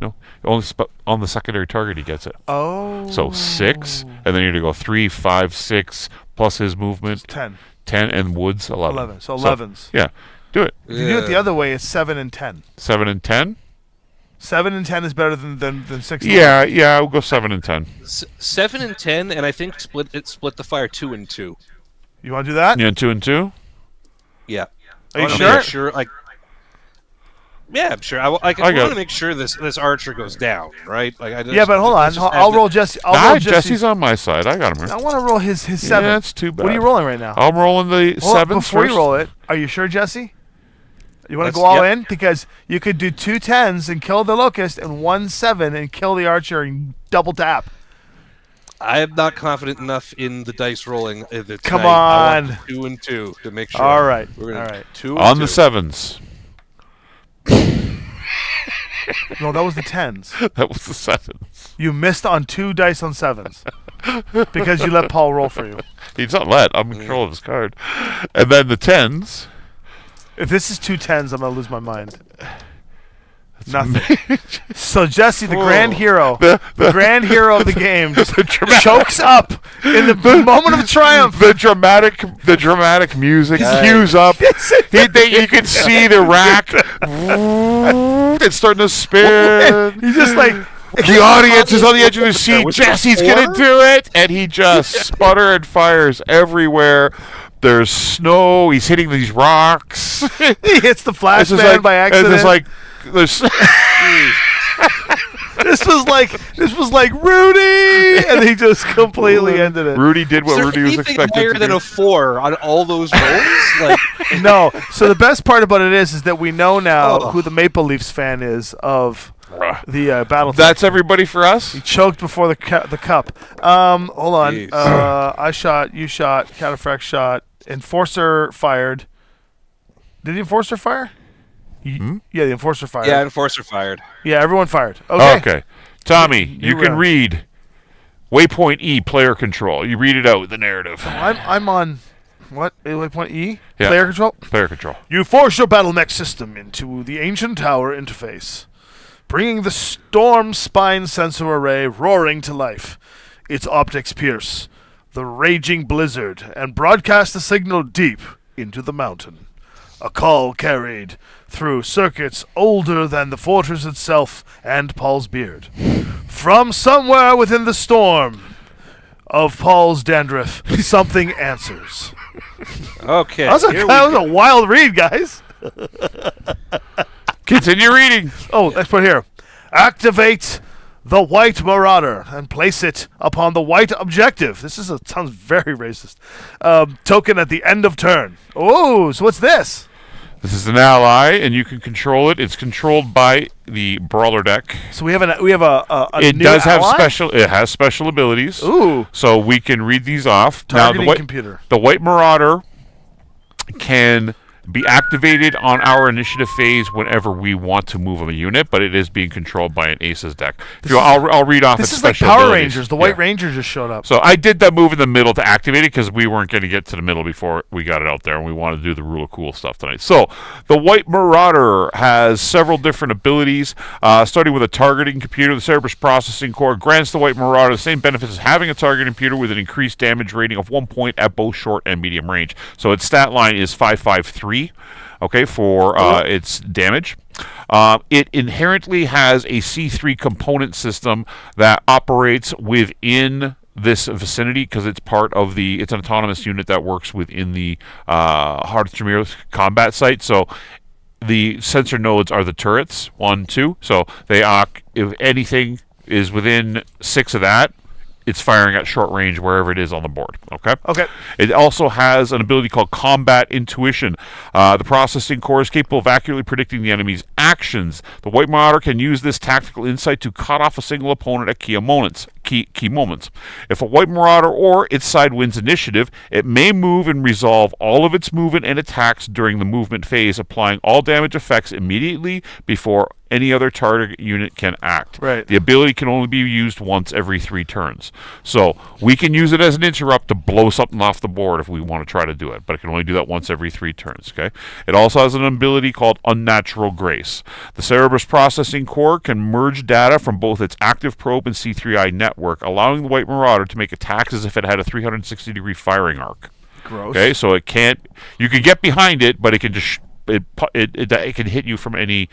No, only on the secondary target he gets it. Oh. So 6, and then you're gonna go 3, 5, 6 plus his movement. 10. 10 and Woods 11. 11. So 11s. Yeah, do it. If you do it the other way, it's 7 and 10. 7 and 10. 7 and 10 is better than 6. And Yeah, yeah, we'll go 7 and 10. 7 and 10, and I think split the fire 2 and 2. You want to do that? Yeah, 2 and 2. Yeah. Are you I wanna sure? make sure, like, Yeah, I'm sure. I want to make sure this archer goes down, right? Like, Yeah, but hold on. I'll roll Jesse. Jesse's on my side. I got him here. I want to roll his 7. Yeah, that's too bad. What are you rolling right now? I'm rolling the 7 Before first. you roll it, are you sure, Jesse? You want to go all in? Because you could do 2 10s and kill the locust and 1 7 and kill the archer and double tap. I am not confident enough in the dice rolling. Come on. I want 2 and 2 to make sure. All right. We're gonna all right. 2 on and the 2. 7s. No, that was the 10s. That was the 7s. You missed on 2 dice on 7s because you let Paul roll for you. He's not let. I'm in control of his card. And then the 10s. If this is 2 10s, I'm going to lose my mind. Nothing. So Jesse, the grand hero, the grand hero of the game, just chokes up in the moment of triumph. The dramatic music cues up. You can see the rack. It's starting to spin. He's just like, the audience is on the edge of their seat. Jesse's gonna do it, and he just sputter and fires everywhere. There's snow. He's hitting these rocks. He hits the flash man by accident. It's like there's. This was like Rudy, and he just completely ended it. Rudy did what Rudy was expected higher to than do. a 4 on all those rolls? Like, no. So the best part about it is that we know now who the Maple Leafs fan is of the BattleTech. That's everybody for us. He choked before the cup. Hold on. Jeez. I shot. You shot. Cataphracts shot. Enforcer fired. Did the Enforcer fire? Yeah, the Enforcer fired. yeah, Enforcer fired. Yeah, everyone fired. Okay. Tommy, New you can round. read Waypoint E, player control. You read it out, the narrative. I'm on what? Waypoint E? Yeah. Player control? Player control. You force your BattleMech system into the ancient tower interface, bringing the Storm Spine sensor array roaring to life. Its optics pierce the raging blizzard and broadcast the signal deep into the mountain. A call carried through circuits older than the fortress itself and Paul's beard. From somewhere within the storm of Paul's dandruff, something answers. Okay. That was a wild read, guys. Continue reading. Oh, let's put here. Activate the White Marauder and place it upon the white objective. This sounds very racist. Token at the end of turn. Oh, so what's this? This is an ally, and you can control it. It's controlled by the Brawler deck. So we have a It new does have ally? It has special abilities. Ooh. So we can read these off. Targeting computer. The White Marauder can be activated on our initiative phase whenever we want to move a unit, but it is being controlled by an Aces deck. I'll read off its This is like special Power abilities. Rangers. The White Yeah. Ranger just showed up. So I did that move in the middle to activate it because we weren't going to get to the middle before we got it out there, and we wanted to do the Rule of Cool stuff tonight. So the White Marauder has several different abilities, starting with a targeting computer. The Cerberus Processing Core grants the White Marauder the same benefits as having a targeting computer with an increased damage rating of 1 point at both short and medium range. So its stat line is 553. Okay, for its damage. It inherently has a C3 component system that operates within this vicinity because it's part of it's an autonomous unit that works within the Hearth Tremere combat site. So the sensor nodes are the turrets, 1, 2. So they if anything is within 6 of that, it's firing at short range wherever it is on the board. Okay. Okay. It also has an ability called Combat Intuition. The processing core is capable of accurately predicting the enemy's actions. The White Marauder can use this tactical insight to cut off a single opponent at key moments. If a White Marauder or its side wins initiative, it may move and resolve all of its movement and attacks during the movement phase, applying all damage effects immediately before any other target unit can act. Right. The ability can only be used once every 3 turns. So we can use it as an interrupt to blow something off the board if we want to try to do it, but it can only do that once every 3 turns. Okay. It also has an ability called Unnatural Grace. The Cerberus Processing Core can merge data from both its active probe and C3I network, allowing the White Marauder to make attacks as if it had a 360-degree firing arc. Gross. Okay, so it can't. You can get behind it, but it can just it can hit you from any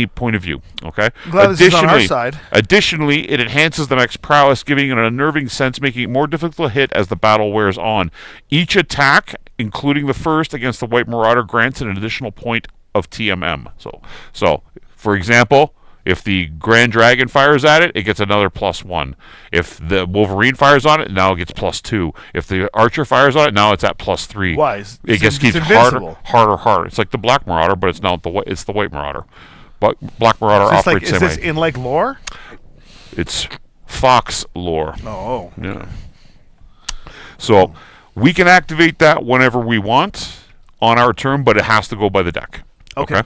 point of view. Okay. Glad this is on our side. Additionally, it enhances the mech's prowess, giving it an unnerving sense, making it more difficult to hit as the battle wears on. Each attack, including the first against the White Marauder, grants an additional point of TMM. So for example, if the Grand Dragon fires at it, it gets another +1. If the Wolverine fires on it, now it gets +2. If the Archer fires on it, now it's at +3. Why? It just keeps harder. It's like the Black Marauder, but it's not it's the White Marauder. But Black Marauder operates is this in like lore? It's Fox lore. Oh. Yeah. So we can activate that whenever we want on our turn, but it has to go by the deck. Okay.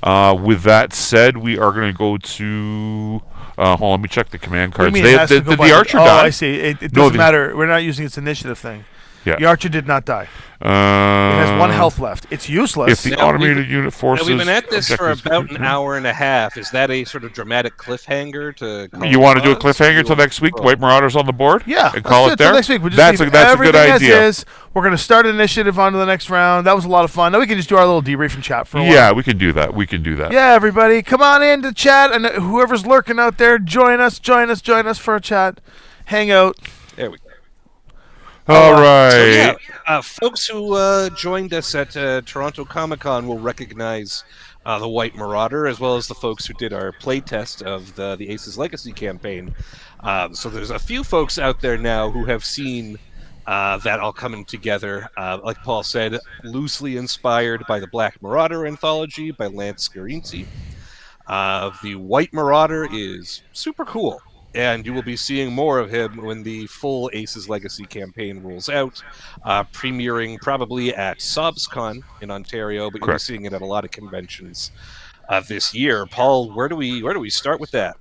With that said, we are going to go to. Hold on, let me check the command cards. The Archer died. Oh, I see. It doesn't matter. We're not using its initiative thing. Yeah. The Archer did not die. It has 1 health left. It's useless. If the automated unit forces. We've been at this for about an hour and a half. Is that a sort of dramatic cliffhanger to? You want to do a cliffhanger till next week? White Marauders on the board. Yeah, and call it there. Next week. That's a good idea. We're going to start an initiative on to the next round. That was a lot of fun. Now we can just do our little debrief and chat for a while. Yeah, we can do that. Yeah, everybody, come on in to chat, and whoever's lurking out there, join us for a chat. Hang out. There we go. All right. So folks who joined us at Toronto Comic-Con will recognize the White Marauder, as well as the folks who did our playtest of the Aces Legacy campaign. So there's a few folks out there now who have seen that all coming together. Like Paul said, loosely inspired by the Black Marauder anthology by Lance Scarinci. The White Marauder is super cool. And you will be seeing more of him when the full Aces Legacy campaign rolls out, premiering probably at SobsCon in Ontario, but you'll be seeing it at a lot of conventions this year. Paul, where do we start with that?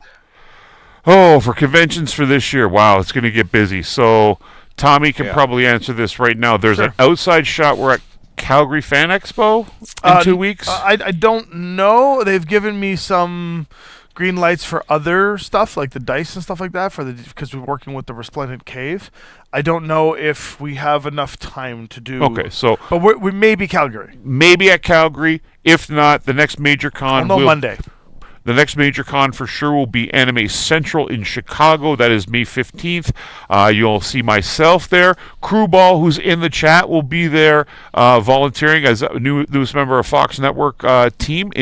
Oh, for conventions for this year, wow, it's going to get busy. So Tommy can probably answer this right now. There's an outside shot. We're at Calgary Fan Expo in 2 weeks. I don't know. They've given me some green lights for other stuff like the dice and stuff like that because we're working with the Resplendent Cave. I don't know if we have enough time to do. Okay, so but we may be Calgary. Maybe at Calgary. If not, the next major con. Monday. The next major con for sure will be Anime Central in Chicago. That is May 15th. You'll see myself there. Crewball, who's in the chat, will be there volunteering as a newest member of Fox Network team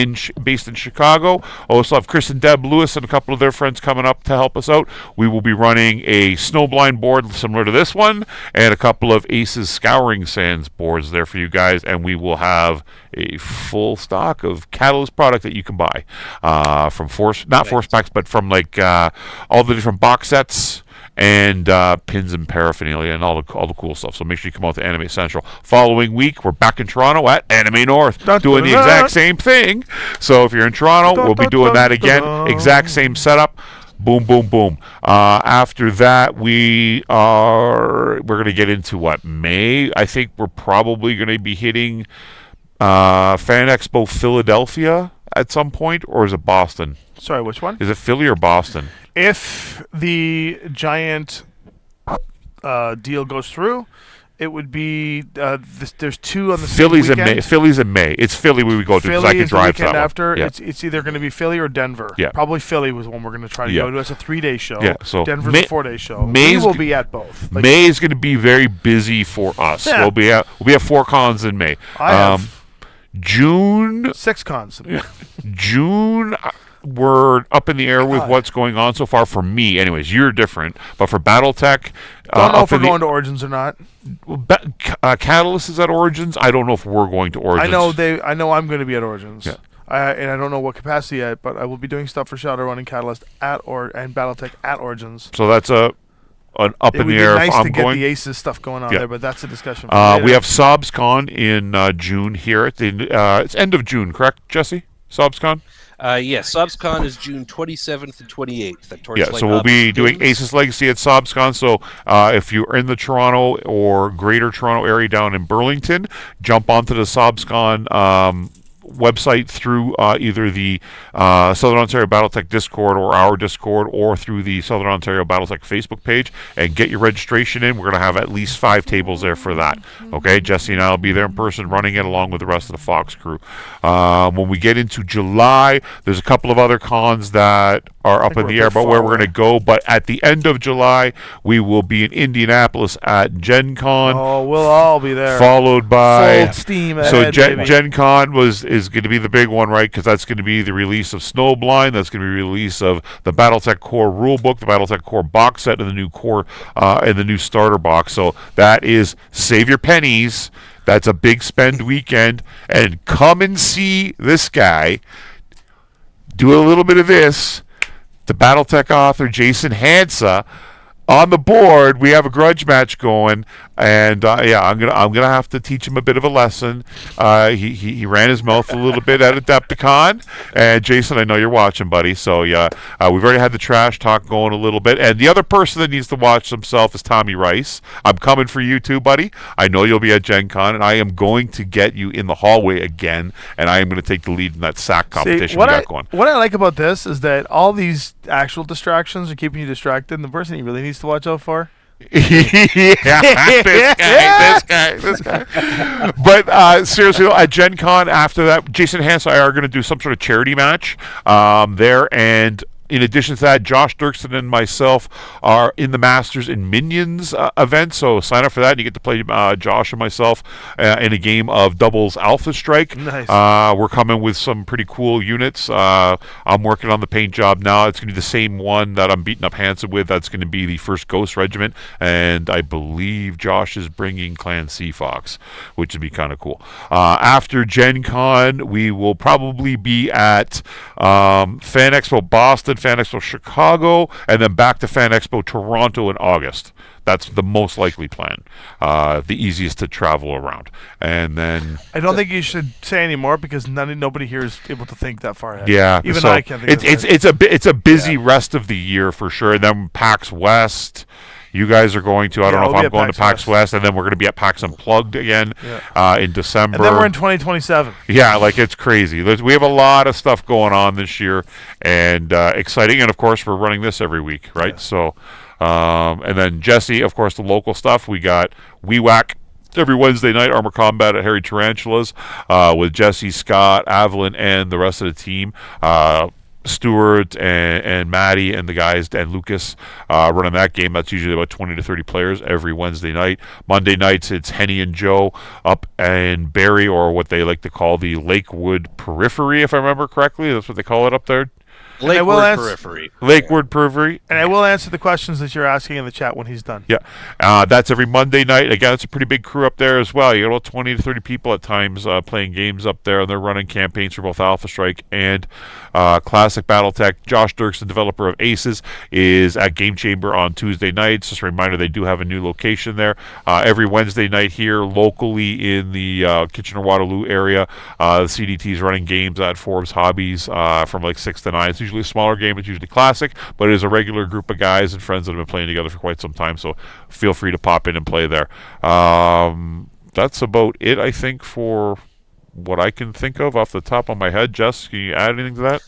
based in Chicago. Also have Chris and Deb Lewis and a couple of their friends coming up to help us out. We will be running a Snowblind board similar to this one and a couple of Aces Scouring Sands boards there for you guys. And we will have a full stock of Catalyst product that you can buy. From force packs, but from like all the different box sets and pins and paraphernalia and all the cool stuff. So make sure you come out to Anime Central. Following week, we're back in Toronto at Anime North, doing the exact same thing. So if you're in Toronto, we'll be doing that again. Exact same setup. Boom, boom, boom. After that, we're going to get into May. I think we're probably going to be hitting Fan Expo Philadelphia at some point, or is it Boston? Sorry, which one? Is it Philly or Boston? If the giant deal goes through, it would be there's 2 on the Philly's same weekend. Philly's in May. It's Philly we would go to because I can drive the weekend that after. Yeah. It's either going to be Philly or Denver. Yeah. Probably Philly was one we're going to try to go to. It's a 3-day show. Yeah. So Denver's a 4-day show. We will be at both. May is going to be very busy for us. Yeah. We'll be at 4 cons in May. I have June 6 cons. June. We're up in the air with what's going on so far for me. Anyways, you're different. But for BattleTech... don't know if we're going to Origins or not. Catalyst is at Origins. I don't know if we're going to Origins. I know I'm going to be at Origins. Yeah. And I don't know what capacity yet, but I will be doing stuff for Shadowrun and Catalyst and BattleTech at Origins. So that's an up in the air. It would be nice to get going. The Aces stuff going on there, but that's a discussion. We have SobsCon in June here. It's end of June, correct, Jesse? SobsCon? Yes, SobsCon is June 27th and 28th at Torchlight. Yeah, so we'll be doing Aces Legacy at SobsCon. So if you're in the Toronto or Greater Toronto area down in Burlington, jump onto the SobsCon website through either the Southern Ontario BattleTech Discord or our Discord, or through the Southern Ontario BattleTech Facebook page, and get your registration in. We're going to have at least 5 tables there for that. Okay, Jesse and I will be there in person running it along with the rest of the Fox crew. When we get into July, there's a couple of other cons that are up in the air about where we're going to go, but at the end of July, we will be in Indianapolis at Gen Con. Oh, we'll all be there. Followed by full steam so ahead, Gen Con is going to be the big one, right? Because that's going to be the release of Snowblind. That's going to be the release of the BattleTech Core rulebook, the BattleTech Core box set, and the new core and the new starter box. So that is save your pennies. That's a big spend weekend, and come and see this guy do a little bit of this. The BattleTech author Jason Hansa on the board. We have a grudge match going, and I'm gonna have to teach him a bit of a lesson. He ran his mouth a little bit at Adepticon, and Jason, I know you're watching, buddy. So we've already had the trash talk going a little bit, and the other person that needs to watch himself is Tommy Rice. I'm coming for you too, buddy. I know you'll be at Gen Con, and I am going to get you in the hallway again, and I am going to take the lead in that sack competition we got going. What I like about this is that all these actual distractions are keeping you distracted, and the person you really needs to watch out for. This guy. But seriously, at Gen Con after that, Jason Hans and I are going to do some sort of charity match there, and in addition to that, Josh Dirksen and myself are in the Masters and Minions event, so sign up for that, and you get to play Josh and myself in a game of doubles Alpha Strike. Nice. We're coming with some pretty cool units. I'm working on the paint job now. It's going to be the same one that I'm beating up Hansen with. That's going to be the 1st Ghost Regiment, and I believe Josh is bringing Clan Sea Fox, which would be kind of cool. After Gen Con, we will probably be at Fan Expo Boston, Fan Expo Chicago, and then back to Fan Expo Toronto in August. That's the most likely plan, the easiest to travel around. And then I don't think you should say any more because nobody here is able to think that far ahead. Yeah, even so I can't think. It's a busy rest of the year for sure. And then PAX West. You guys are going to. I don't know if I'm going to PAX West, and then we're going to be at PAX Unplugged again in December. And then we're in 2027. Yeah, like it's crazy. We have a lot of stuff going on this year, and exciting. And of course, we're running this every week, right? Yeah. So, and then Jesse, of course, the local stuff. We got WeWhack every Wednesday night, Armor Combat at Harry Tarantulas with Jesse, Scott, Avalon, and the rest of the team. Stuart and Maddie and the guys and Lucas running that game. That's usually about 20 to 30 players every Wednesday night. Monday nights it's Henny and Joe up in Barrie, or what they like to call the Lakewood Periphery, if I remember correctly. That's what they call it up there. Lakewood Periphery. Lakewood Periphery. And I will answer the questions that you're asking in the chat when he's done. Yeah. That's every Monday night. Again, it's a pretty big crew up there as well. You got about 20 to 30 people at times playing games up there, and they're running campaigns for both Alpha Strike and Classic BattleTech. Josh Dirksen, developer of Aces, is at Game Chamber on Tuesday nights. Just a reminder, they do have a new location there. Every Wednesday night here locally in the Kitchener-Waterloo area, the CDT is running games at Forbes Hobbies from like 6 to 9. It's usually a smaller game. It's usually Classic, but it is a regular group of guys and friends that have been playing together for quite some time, so feel free to pop in and play there. That's about it, I think, for what I can think of off the top of my head. Jess, can you add anything to that?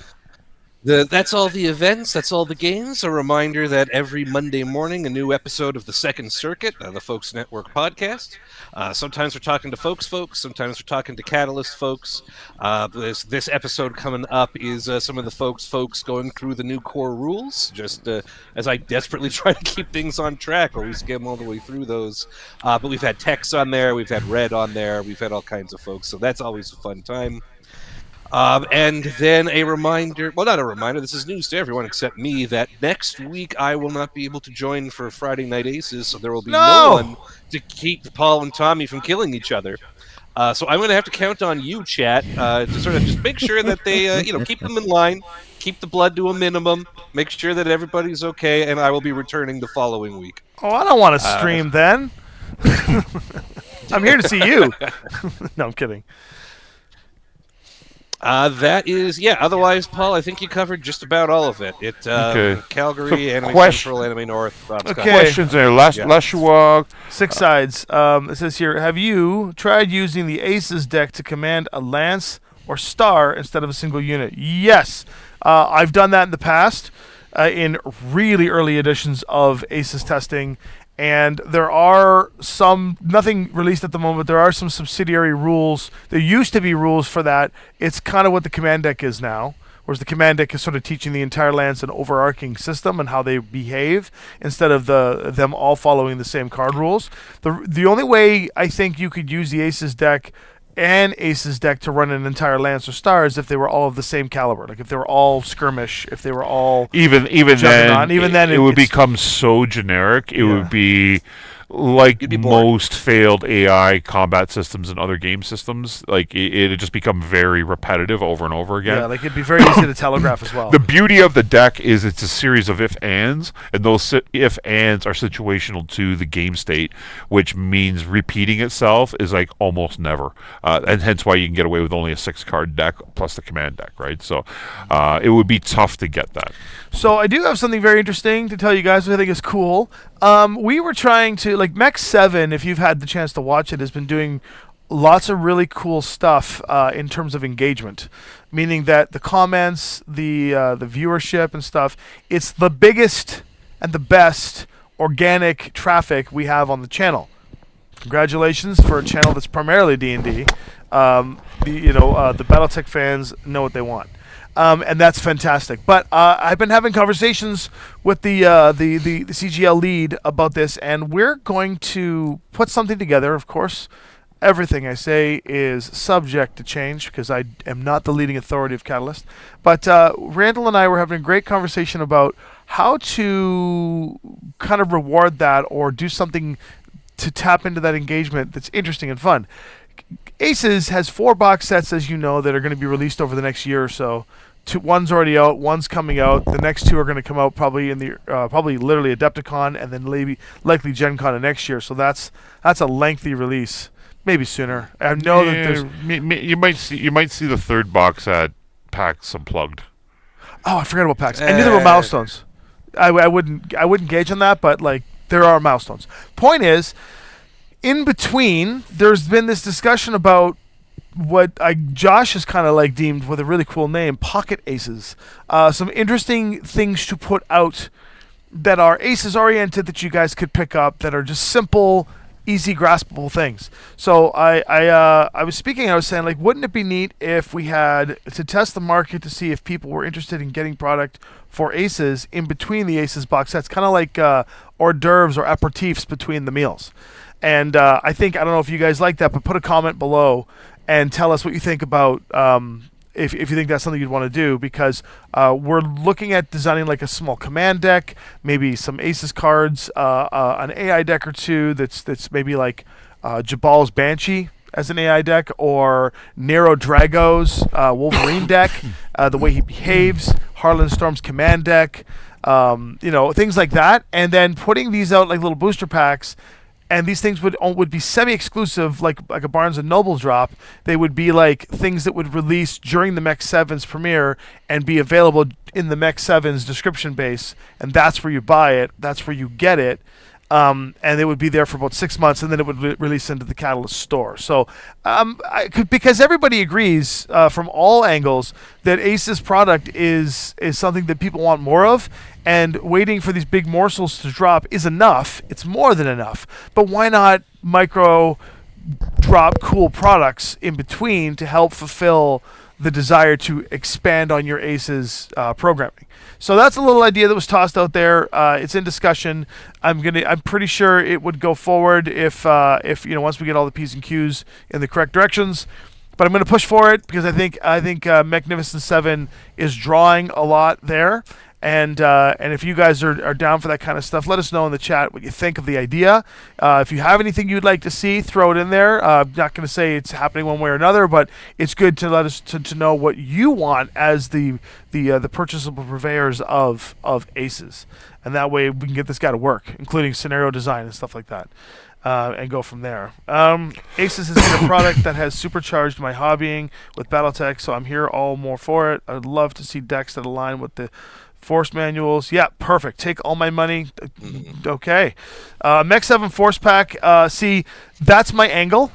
That's all the events. That's all the games. A reminder that every Monday morning, a new episode of the Second Circuit, the Folks Network podcast. Sometimes we're talking to folks. Sometimes we're talking to Catalyst folks. This episode coming up is some of the folks going through the new core rules, just as I desperately try to keep things on track, or we skim all the way through those. But we've had Tex on there. We've had Red on there. We've had all kinds of folks. So that's always a fun time. And then a reminder, well, not a reminder, this is news to everyone except me, that next week I will not be able to join for Friday Night Aces, so there will be no one to keep Paul and Tommy from killing each other. So I'm going to have to count on you, chat, to sort of just make sure that they, keep them in line, keep the blood to a minimum, make sure that everybody's okay, and I will be returning the following week. Oh, I don't want to stream then. I'm here to see you. No, I'm kidding. That is, otherwise, Paul, I think you covered just about all of it. Calgary, Anime Central, Anime North. Questions there. Leshua. 6 sides. It says here, have you tried using the Aces deck to command a Lance or star instead of a single unit. Yes, I've done that in the past in really early editions of ACES testing. And there are nothing released at the moment, there are some subsidiary rules. There used to be rules for that. It's kind of what the command deck is now. Whereas the command deck is sort of teaching the entire lance an overarching system and how they behave instead of them all following the same card rules. The only way I think you could use the Aces deck and Aces deck to run an entire lance or star is if they were all of the same caliber. Like if they were all skirmish, if they were all even then it would become so generic. It would be like most failed AI combat systems and other game systems. Like it'd just become very repetitive over and over again. Yeah, like it'd be very easy to telegraph as well. The beauty of the deck is it's a series of if-ands, and those if-ands are situational to the game state, which means repeating itself is like almost never. And hence why you can get away with only a 6-card deck plus the command deck, right? So it would be tough to get that. So I do have something very interesting to tell you guys, which I think is cool. We were trying to, like, Mech 7, if you've had the chance to watch it, has been doing lots of really cool stuff in terms of engagement, meaning that the comments, the viewership and stuff, it's the biggest and the best organic traffic we have on the channel. Congratulations for a channel that's primarily D&D. The BattleTech fans know what they want. And that's fantastic. But I've been having conversations with the CGL lead about this, and we're going to put something together. Of course, everything I say is subject to change because I am not the leading authority of Catalyst. But Randall and I were having a great conversation about how to kind of reward that or do something to tap into that engagement that's interesting and fun. Aces has 4 box sets, as you know, that are going to be released over the next year or so. One's already out, one's coming out. The next 2 are going to come out probably in the probably literally Adepticon and then likely Gen Con of next year. So that's a lengthy release, maybe sooner. I know that there's you might see the 3rd box at PAX Unplugged. Oh, I forgot about PAX. I knew there were milestones. I wouldn't gauge on that, but like there are milestones. Point is, in between, there's been this discussion about what Josh has kind of like deemed with a really cool name, Pocket Aces. Some interesting things to put out that are Aces oriented that you guys could pick up that are just simple, easy graspable things. So I was saying, like, wouldn't it be neat if we had to test the market to see if people were interested in getting product for Aces in between the Aces box sets, kind of like hors d'oeuvres or aperitifs between the meals. And I don't know if you guys like that, but put a comment below and tell us what you think about if you think that's something you'd want to do, because we're looking at designing like a small command deck, maybe some Aces cards, an AI deck or two that's maybe like Jabal's Banshee as an AI deck, or Nero Drago's Wolverine deck, the way he behaves, Harlan Storm's command deck, things like that, and then putting these out like little booster packs. And these things would be semi-exclusive, like a Barnes & Noble drop. They would be like things that would release during the Mech 7's premiere and be available in the Mech 7's description base. And that's where you buy it. That's where you get it. And it would be there for about 6 months, and then it would release into the Catalyst store. So, because everybody agrees from all angles that Ace's product is something that people want more of, and waiting for these big morsels to drop is enough. It's more than enough. But why not micro drop cool products in between to help fulfill the desire to expand on your Aces programming? So that's a little idea that was tossed out there. It's in discussion. I'm pretty sure it would go forward if once we get all the P's and Q's in the correct directions. But I'm going to push for it because I think Magnificent 7 is drawing a lot there. And if you guys are down for that kind of stuff, let us know in the chat what you think of the idea. If you have anything you'd like to see, throw it in there. I'm not going to say it's happening one way or another, but it's good to let us to know what you want as the purchasable purveyors of Aces, and that way we can get this guy to work, including scenario design and stuff like that. and go from there. Aces has been a product that has supercharged my hobbying with BattleTech, so I'm here all more for it. I'd love to see decks that align with the Force manuals. Yeah, perfect. Take all my money. Okay. Mech 7 Force Pack. See, that's my angle.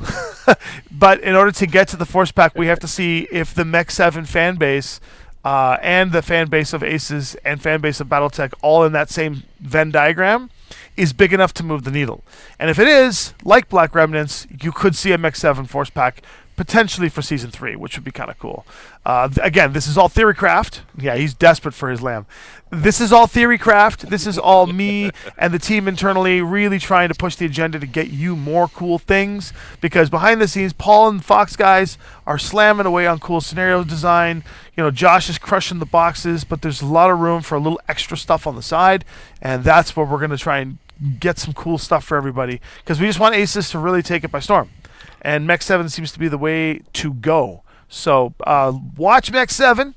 But in order to get to the Force Pack, we have to see if the Mech 7 fan base and the fan base of Aces and fan base of BattleTech all in that same Venn diagram is big enough to move the needle. And if it is, like Black Remnants, you could see a Mech 7 Force Pack potentially for Season 3, which would be kind of cool. Again, this is all theorycraft. Yeah, he's desperate for his lamb. This is all theorycraft. This is all me and the team internally really trying to push the agenda to get you more cool things, because behind the scenes, Paul and Fox guys are slamming away on cool scenario design. You know, Josh is crushing the boxes, but there's a lot of room for a little extra stuff on the side, and that's where we're going to try and get some cool stuff for everybody, because we just want Aces to really take it by storm. And Mech 7 seems to be the way to go. So watch Mech 7,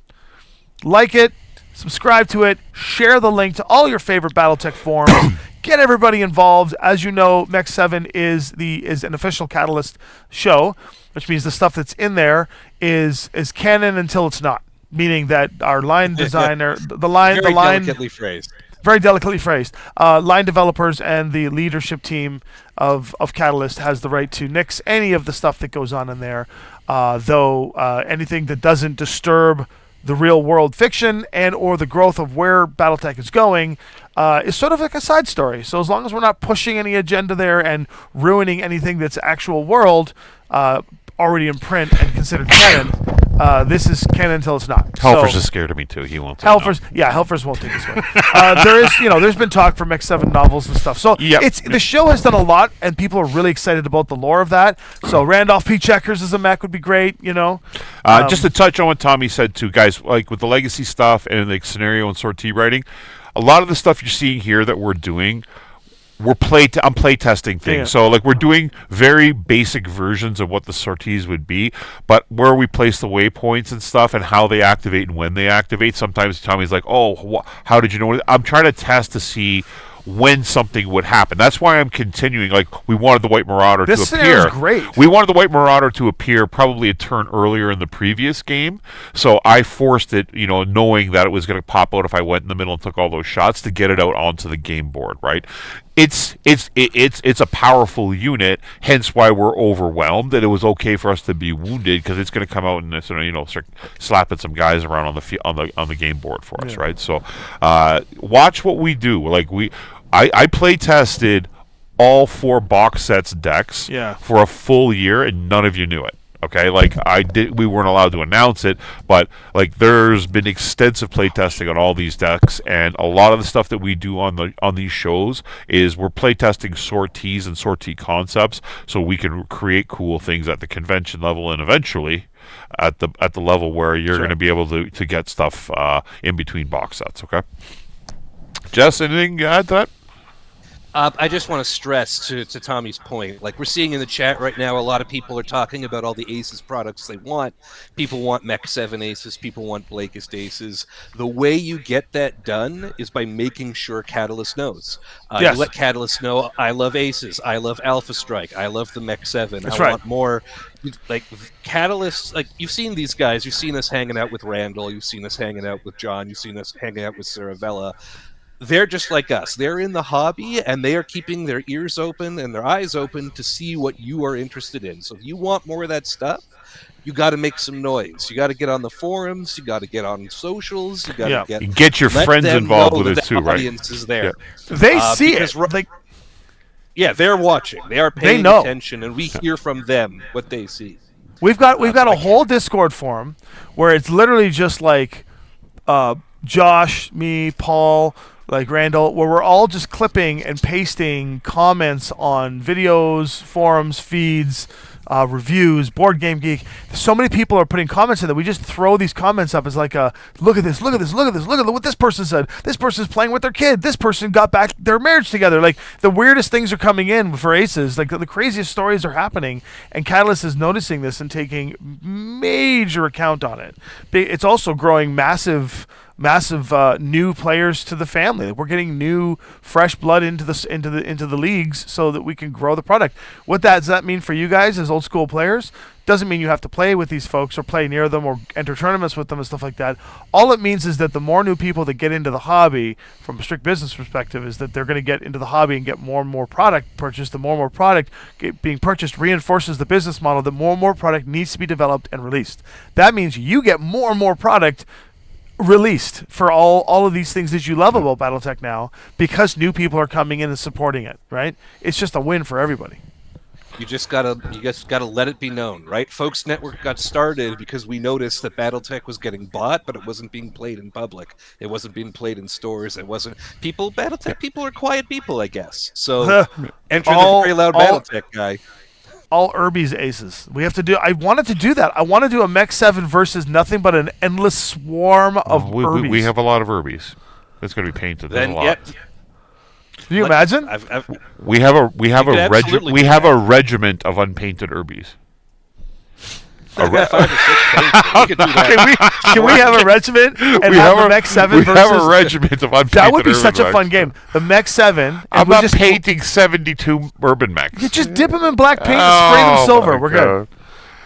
like it, subscribe to it, share the link to all your favorite BattleTech forums, get everybody involved. As you know, Mech 7 is an official Catalyst show, which means the stuff that's in there is canon until it's not. Meaning that our line designer, Very delicately phrased. Very delicately phrased. Line developers and the leadership team of Catalyst has the right to nix any of the stuff that goes on in there, though anything that doesn't disturb the real world fiction and or the growth of where BattleTech is going is sort of like a side story. So as long as we're not pushing any agenda there and ruining anything that's actual world already in print and considered canon, this is canon until it's not. Helfers is scared of me too. He won't. Helfers, yeah, Helfers won't take this one. There's been talk for Mech 7 novels and stuff. So the show has done a lot, and people are really excited about the lore of that. So Randolph P. Checkers as a mech would be great. Just to touch on what Tommy said too, guys, like with the legacy stuff and like scenario and sortie writing, a lot of the stuff you're seeing here that we're doing. I'm play testing things. Yeah. So like we're doing very basic versions of what the sorties would be, but where we place the waypoints and stuff and how they activate and when they activate, sometimes Tommy's like, oh, how did you know? I'm trying to test to see when something would happen. That's why I'm continuing. Like, we wanted the White Marauder to appear. This scenario is great. We wanted the White Marauder to appear probably a turn earlier in the previous game, so I forced it, knowing that it was going to pop out if I went in the middle and took all those shots to get it out onto the game board, right? It's a powerful unit, hence why we're overwhelmed. That it was okay for us to be wounded because it's going to come out and start slapping some guys around on the game board for us, right? So watch what we do. Like I play tested all 4 box sets decks for a full year, and none of you knew it. Okay, we weren't allowed to announce it, but there's been extensive playtesting on all these decks, and a lot of the stuff that we do on these shows is we're playtesting sorties and sortie concepts, so we can create cool things at the convention level and eventually at the level where you're going to be able to get stuff in between box sets. Okay, Jess, anything to add to that? I just want to stress to Tommy's point, like we're seeing in the chat right now, a lot of people are talking about all the Aces products they want. People want Mech 7 Aces, people want Blakist Aces. The way you get that done is by making sure Catalyst knows. You let Catalyst know, I love Aces, I love Alpha Strike, I love the Mech 7, I want more. Like Catalyst, you've seen these guys, you've seen us hanging out with Randall, you've seen us hanging out with John, you've seen us hanging out with Saravella. They're just like us. They're in the hobby, and they are keeping their ears open and their eyes open to see what you are interested in. So if you want more of that stuff, you got to make some noise. You got to get on the forums. You got to get on socials. You got to get your friends involved with it too, right? The audience is there. Yeah. They see it. They're watching. They are paying attention, and we hear from them what they see. We've got a whole Discord forum where it's literally just like Josh, me, Paul, Randall, where we're all just clipping and pasting comments on videos, forums, feeds, reviews, Board Game Geek. So many people are putting comments in that we just throw these comments up as look at this, look at what this person said. This person's playing with their kid. This person got back their marriage together. The weirdest things are coming in for Aces. The craziest stories are happening, and Catalyst is noticing this and taking major account on it. It's also growing massive massive new players to the family. We're getting new, fresh blood into the leagues so that we can grow the product. What does that mean for you guys as old school players? Doesn't mean you have to play with these folks or play near them or enter tournaments with them and stuff like that. All it means is that the more new people that get into the hobby, from a strict business perspective, is that they're going to get into the hobby and get more and more product purchased. The more and more product being purchased reinforces the business model that more and more product needs to be developed and released. That means you get more and more product released for all of these things that you love about BattleTech now, because new people are coming in and supporting it, right? It's just a win for everybody. You just gotta let it be known, right? Folks Network got started because we noticed that BattleTech was getting bought, but it wasn't being played in public. It wasn't being played in stores. It wasn't BattleTech people are quiet people, I guess. So enter the very loud BattleTech guy. All Irby's aces. We have to do. I wanted to do that. I want to do a Mech 7 versus nothing but an endless swarm of Irby's. We have a lot of Irby's. It's going to be painted. There's a lot. Can you imagine? We have a regiment of unpainted Irby's. Can we have a regiment and have a Mech 7 versus... We have a regiment of unpainted That would be Urban such a fun mechs. game. The Mech 7... I'm not painting 72 Urban mechs. You just dip them in black paint and spray them silver. We're good.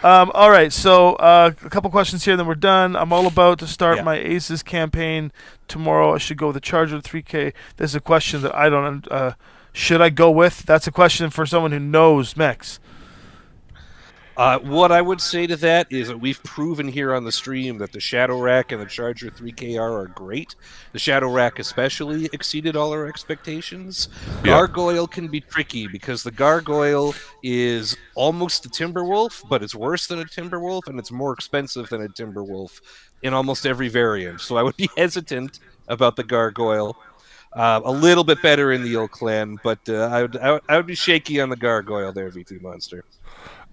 All right, so a couple questions here, then we're done. I'm all about to start my Aces campaign tomorrow. I should go with the Charger 3K. This is a question that I don't... should I go with? That's a question for someone who knows mechs. What I would say to that is that we've proven here on the stream that the Shadow Rack and the Charger 3KR are great. The Shadow Rack especially exceeded all our expectations. Gargoyle can be tricky because the Gargoyle is almost a Timberwolf, but it's worse than a Timberwolf, and it's more expensive than a Timberwolf in almost every variant. So I would be hesitant about the Gargoyle. A little bit better in the old clan, but I would be shaky on the Gargoyle there, V2 Monster.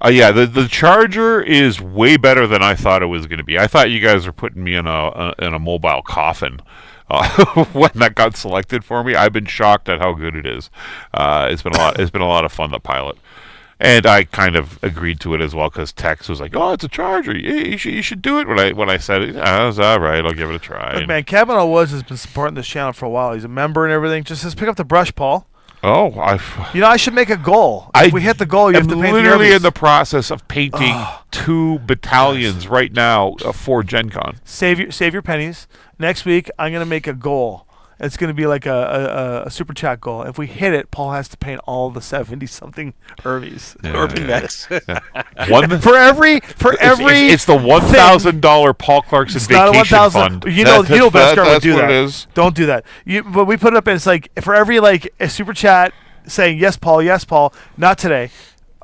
The Charger is way better than I thought it was going to be. I thought you guys were putting me in a mobile coffin when that got selected for me. I've been shocked at how good it is. It's been a lot of fun to pilot, and I kind of agreed to it as well because Tex was like, "Oh, it's a Charger. You should do it." When I said it, I was all right. I'll give it a try. Look, man, Kavanaugh has been supporting this channel for a while. He's a member and everything. Just says pick up the brush, Paul. Oh, I should make a goal. If we hit the goal, you have to paint the literally Irby's. in the process of painting 2 battalions right now for Gen Con. Save your pennies. Next week, I'm going to make a goal. It's going to be like a super chat goal. If we hit it, Paul has to paint all the 70-something Irby's. Urban mechs. For every it's the $1,000 Paul Clarkson vacation fund. You know, Beskar would do what that. It is. Don't do that. But we put it up, and it's like for every a super chat saying yes, Paul, not today.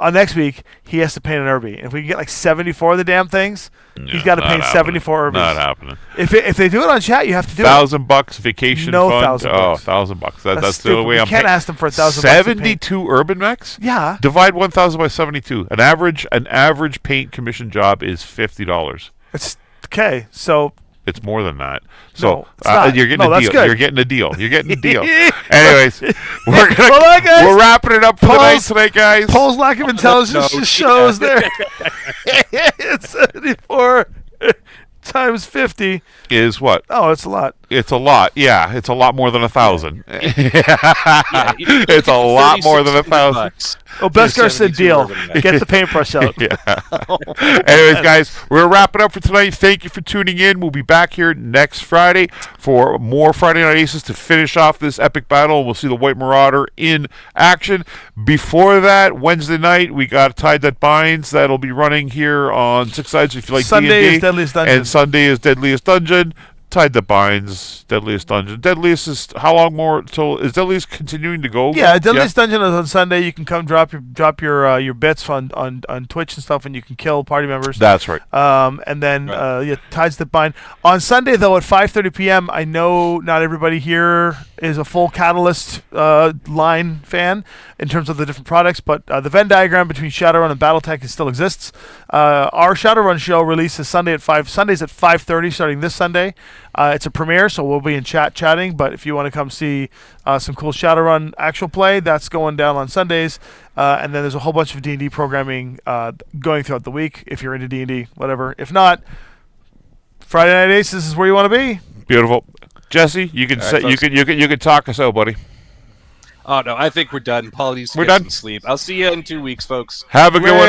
Next week, he has to paint an Irby. And if we can get like 74 of the damn things, he's got to paint 74 Irby's. Not happening. If they do it on chat, you have to do $1,000 vacation no fund. $1,000. Oh, $1,000. That's the only way I'm. You can't ask them for $1,000. 72 Urban mechs. Yeah. Divide 1,000 by 72. An average paint commission job is $50. It's okay. So. It's more than that. So you're getting a deal. Good. You're getting a deal. Anyways, guys, we're wrapping it up for the night tonight, guys. Paul's lack of intelligence just shows there. It's 74 times 50 is what? Oh, it's a lot. It's a lot. Yeah, it's a lot more than 1,000. It's a lot more than 1,000. Oh, Beskar said deal. Get the paintbrush out. Anyways, guys, we're wrapping up for tonight. Thank you for tuning in. We'll be back here next Friday for more Friday Night Aces to finish off this epic battle. We'll see the White Marauder in action. Before that, Wednesday night, we got Tide That Binds. That'll be running here on Six Sides if you like Sunday D&D. is Deadliest Dungeon. And Sunday is Deadliest Dungeon. Tide That Binds, Deadliest Dungeon. Deadliest is how long more till is Deadliest continuing to go? Yeah, Deadliest Dungeon is on Sunday. You can come drop your bits on Twitch and stuff, and you can kill party members. That's right. And then Tides That Bind on Sunday though at 5:30 p.m. I know not everybody here is a full Catalyst line fan in terms of the different products, but the Venn diagram between Shadowrun and BattleTech still exists. Our Shadowrun show releases Sundays at 5:30 starting this Sunday. It's a premiere, so we'll be in chatting. But if you want to come see some cool Shadowrun actual play, that's going down on Sundays. And then there's a whole bunch of D&D programming going throughout the week. If you're into D&D, whatever. If not, Friday Night Aces is where you want to be. Beautiful. Jesse, you can All right, say folks. you can talk us out, buddy. Oh no, I think we're done. Paul needs to We're get done. some sleep. I'll see you in 2 weeks, folks. Have a good one.